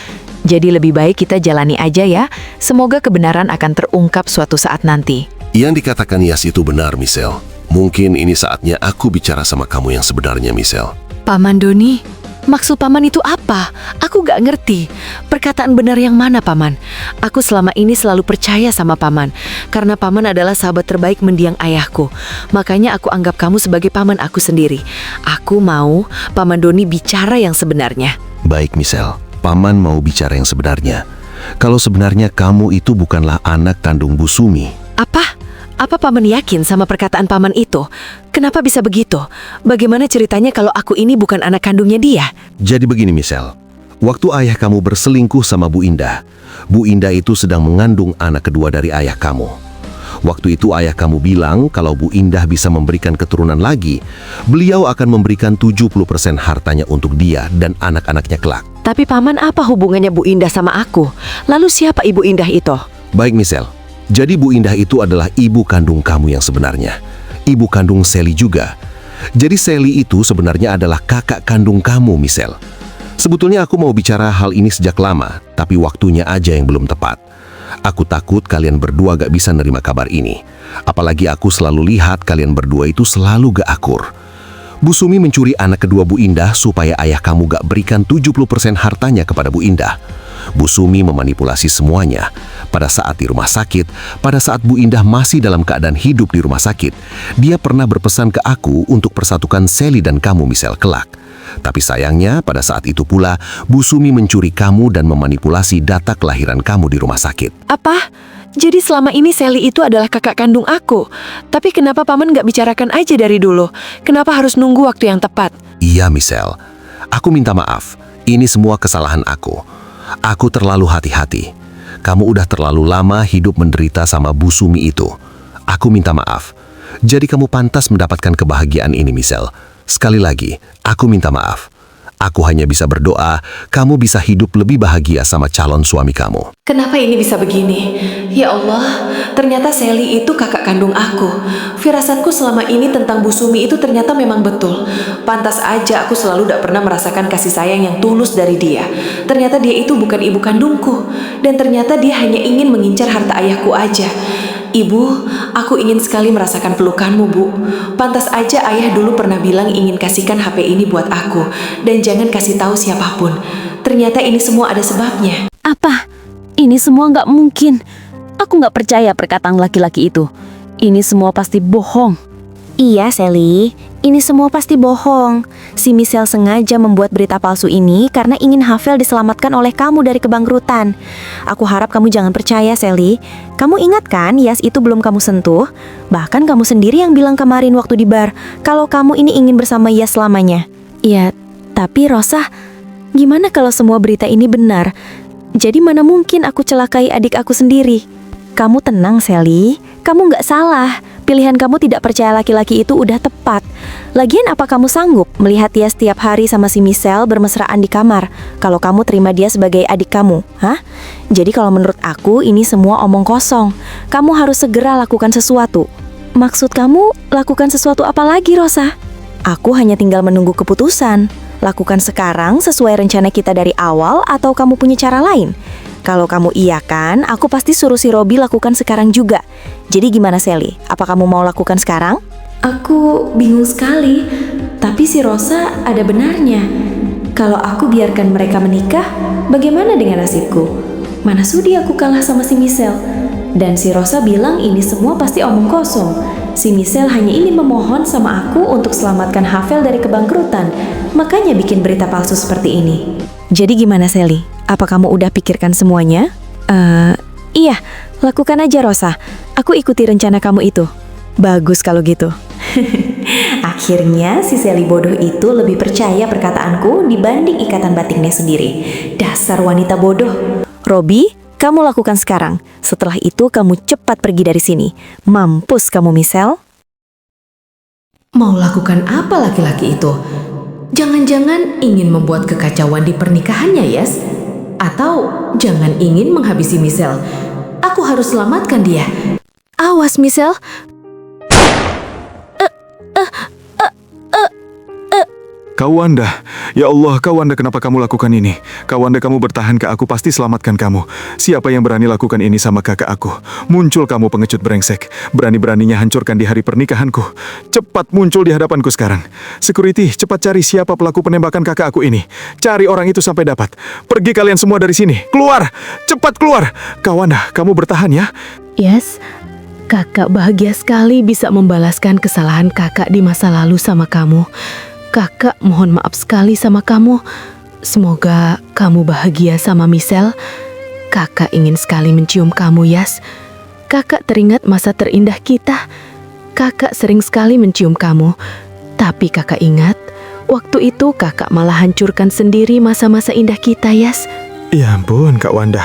Jadi lebih baik kita jalani aja ya. Semoga kebenaran akan terungkap suatu saat nanti. Yang dikatakan Yas itu benar, Michelle. Mungkin ini saatnya aku bicara sama kamu yang sebenarnya, Michelle. Paman Doni, maksud Paman itu apa? Aku gak ngerti. Perkataan benar yang mana, Paman? Aku selama ini selalu percaya sama Paman. Karena Paman adalah sahabat terbaik mendiang ayahku. Makanya aku anggap kamu sebagai paman aku sendiri. Aku mau Paman Doni bicara yang sebenarnya. Baik, Michelle. Paman mau bicara yang sebenarnya. Kalau sebenarnya kamu itu bukanlah anak kandung Bu Sumi. Apa? Apa Paman yakin sama perkataan Paman itu? Kenapa bisa begitu? Bagaimana ceritanya kalau aku ini bukan anak kandungnya dia? Jadi begini, Michelle. Waktu ayah kamu berselingkuh sama Bu Indah itu sedang mengandung anak kedua dari ayah kamu. Waktu itu ayah kamu bilang kalau Bu Indah bisa memberikan keturunan lagi, beliau akan memberikan 70% hartanya untuk dia dan anak-anaknya kelak. Tapi Paman, apa hubungannya Bu Indah sama aku? Lalu siapa Ibu Indah itu? Baik, Michelle. Jadi Bu Indah itu adalah ibu kandung kamu yang sebenarnya. Ibu kandung Sally juga. Jadi Sally itu sebenarnya adalah kakak kandung kamu, Michelle. Sebetulnya aku mau bicara hal ini sejak lama, tapi waktunya aja yang belum tepat. Aku takut kalian berdua gak bisa nerima kabar ini. Apalagi aku selalu lihat kalian berdua itu selalu gak akur. Bu Sumi mencuri anak kedua Bu Indah supaya ayah kamu gak berikan 70% hartanya kepada Bu Indah. Bu Sumi memanipulasi semuanya. Pada saat di rumah sakit, pada saat Bu Indah masih dalam keadaan hidup di rumah sakit, dia pernah berpesan ke aku untuk persatukan Sally dan kamu, Michelle, kelak. Tapi sayangnya pada saat itu pula, Bu Sumi mencuri kamu dan memanipulasi data kelahiran kamu di rumah sakit. Apa? Jadi selama ini Sally itu adalah kakak kandung aku. Tapi kenapa Paman gak bicarakan aja dari dulu? Kenapa harus nunggu waktu yang tepat? Iya, Michelle. Aku minta maaf. Ini semua kesalahan aku. Aku terlalu hati-hati. Kamu udah terlalu lama hidup menderita sama Bu Sumi itu. Aku minta maaf. Jadi kamu pantas mendapatkan kebahagiaan ini, Michelle. Sekali lagi, aku minta maaf. Aku hanya bisa berdoa, kamu bisa hidup lebih bahagia sama calon suami kamu. Kenapa ini bisa begini? Ya Allah, ternyata Sally itu kakak kandung aku. Firasanku selama ini tentang Bu Sumi itu ternyata memang betul. Pantas aja aku selalu gak pernah merasakan kasih sayang yang tulus dari dia. Ternyata dia itu bukan ibu kandungku. Dan ternyata dia hanya ingin mengincar harta ayahku aja. Ibu, aku ingin sekali merasakan pelukanmu, Bu. Pantas aja ayah dulu pernah bilang ingin kasihkan HP ini buat aku. Dan jangan kasih tahu siapapun. Ternyata ini semua ada sebabnya. Apa? Ini semua nggak mungkin. Aku nggak percaya perkataan laki-laki itu. Ini semua pasti bohong. Iya, Sally. Ini semua pasti bohong. Si Michelle sengaja membuat berita palsu ini karena ingin Havel diselamatkan oleh kamu dari kebangkrutan. Aku harap kamu jangan percaya, Sally. Kamu ingat kan, Yas itu belum kamu sentuh? Bahkan kamu sendiri yang bilang kemarin waktu di bar, kalau kamu ini ingin bersama Yas selamanya. Ya, tapi Rosa, gimana kalau semua berita ini benar? Jadi mana mungkin aku celakai adik aku sendiri? Kamu tenang, Sally. Kamu nggak salah. Pilihan kamu tidak percaya laki-laki itu udah tepat. Lagian apa kamu sanggup melihat dia setiap hari sama si Michelle bermesraan di kamar kalau kamu terima dia sebagai adik kamu? Hah? Jadi kalau menurut aku ini semua omong kosong. Kamu harus segera lakukan sesuatu. Maksud kamu lakukan sesuatu apa lagi, Rosa? Aku hanya tinggal menunggu keputusan. Lakukan sekarang sesuai rencana kita dari awal atau kamu punya cara lain? Kalau kamu iyakan, aku pasti suruh si Robi lakukan sekarang juga. Jadi gimana Sally? Apa kamu mau lakukan sekarang? Aku bingung sekali, tapi si Rosa ada benarnya. Kalau aku biarkan mereka menikah, bagaimana dengan nasibku? Mana sudi aku kalah sama si Michelle. Dan si Rosa bilang ini semua pasti omong kosong. Si Michelle hanya ingin memohon sama aku untuk selamatkan Havel dari kebangkrutan. Makanya bikin berita palsu seperti ini. Jadi gimana Sally? Apa kamu udah pikirkan semuanya? Iya, lakukan aja Rosa. Aku ikuti rencana kamu itu. Bagus kalau gitu. Akhirnya si Sally bodoh itu lebih percaya perkataanku dibanding ikatan batinnya sendiri. Dasar wanita bodoh. Robi, kamu lakukan sekarang. Setelah itu kamu cepat pergi dari sini. Mampus kamu Michelle. Mau lakukan apa laki-laki itu? Jangan-jangan ingin membuat kekacauan di pernikahannya, Yes? Atau jangan ingin menghabisi Michelle? Aku harus selamatkan dia. Awas Michelle. Kawanda, ya Allah, Kawanda, kenapa kamu lakukan ini? Kawanda, kamu bertahan Kak, aku pasti selamatkan kamu. Siapa yang berani lakukan ini sama kakak aku? Muncul kamu pengecut brengsek, berani-beraninya hancurkan di hari pernikahanku. Cepat muncul di hadapanku sekarang. Security, cepat cari siapa pelaku penembakan kakak aku ini. Cari orang itu sampai dapat. Pergi kalian semua dari sini, keluar, cepat keluar. Kawanda, kamu bertahan ya. Yes, kakak bahagia sekali bisa membalaskan kesalahan kakak di masa lalu sama kamu. Kakak mohon maaf sekali sama kamu. Semoga kamu bahagia sama Michelle. Kakak ingin sekali mencium kamu, Yas. Kakak teringat masa terindah kita. Kakak sering sekali mencium kamu. Tapi kakak ingat, waktu itu kakak malah hancurkan sendiri masa-masa indah kita, Yas. Ya ampun, Kak Wanda.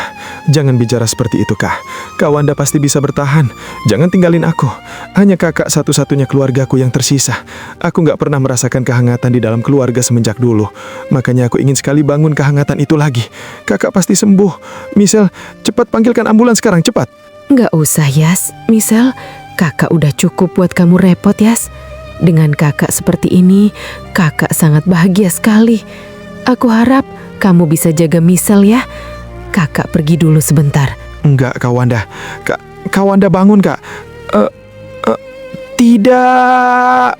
Jangan bicara seperti itu, Kak. Kak Wanda pasti bisa bertahan. Jangan tinggalin aku. Hanya kakak satu-satunya keluargaku yang tersisa. Aku gak pernah merasakan kehangatan di dalam keluarga semenjak dulu. Makanya aku ingin sekali bangun kehangatan itu lagi. Kakak pasti sembuh. Michelle, cepat panggilkan ambulans sekarang, cepat. Gak usah, Yas. Michelle, kakak udah cukup buat kamu repot, Yas. Dengan kakak seperti ini, kakak sangat bahagia sekali. Aku harap kamu bisa jaga Michelle ya. Kakak pergi dulu sebentar. Enggak, Kak Wanda. Kak Wanda bangun, Kak. Tidak.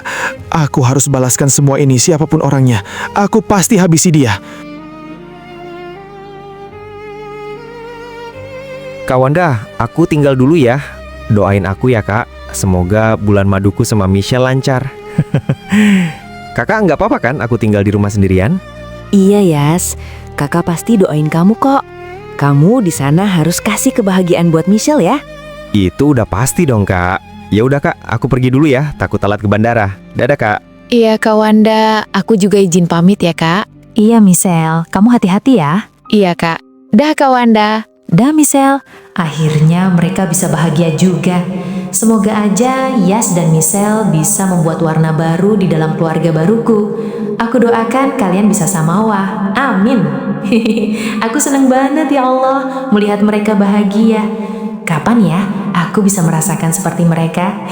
Aku harus balaskan semua ini siapapun orangnya. Aku pasti habisi dia. Kak Wanda, aku tinggal dulu ya. Doain aku ya, Kak. Semoga bulan maduku sama Michelle lancar. Kakak nggak apa-apa kan aku tinggal di rumah sendirian? Iya, Yas. Kakak pasti doain kamu kok. Kamu di sana harus kasih kebahagiaan buat Michelle ya. Itu udah pasti dong, Kak. Ya udah, Kak, aku pergi dulu ya. Takut telat ke bandara. Dadah, Kak. Iya, Kak Wanda. Aku juga izin pamit ya, Kak. Iya, Michelle. Kamu hati-hati ya. Iya, Kak. Dah, Kak Wanda. Dah, Michelle. Akhirnya mereka bisa bahagia juga. Semoga aja Yas dan Michelle bisa membuat warna baru di dalam keluarga baruku. Aku doakan kalian bisa samawa. Amin. Aku senang banget ya Allah melihat mereka bahagia. Kapan ya aku bisa merasakan seperti mereka?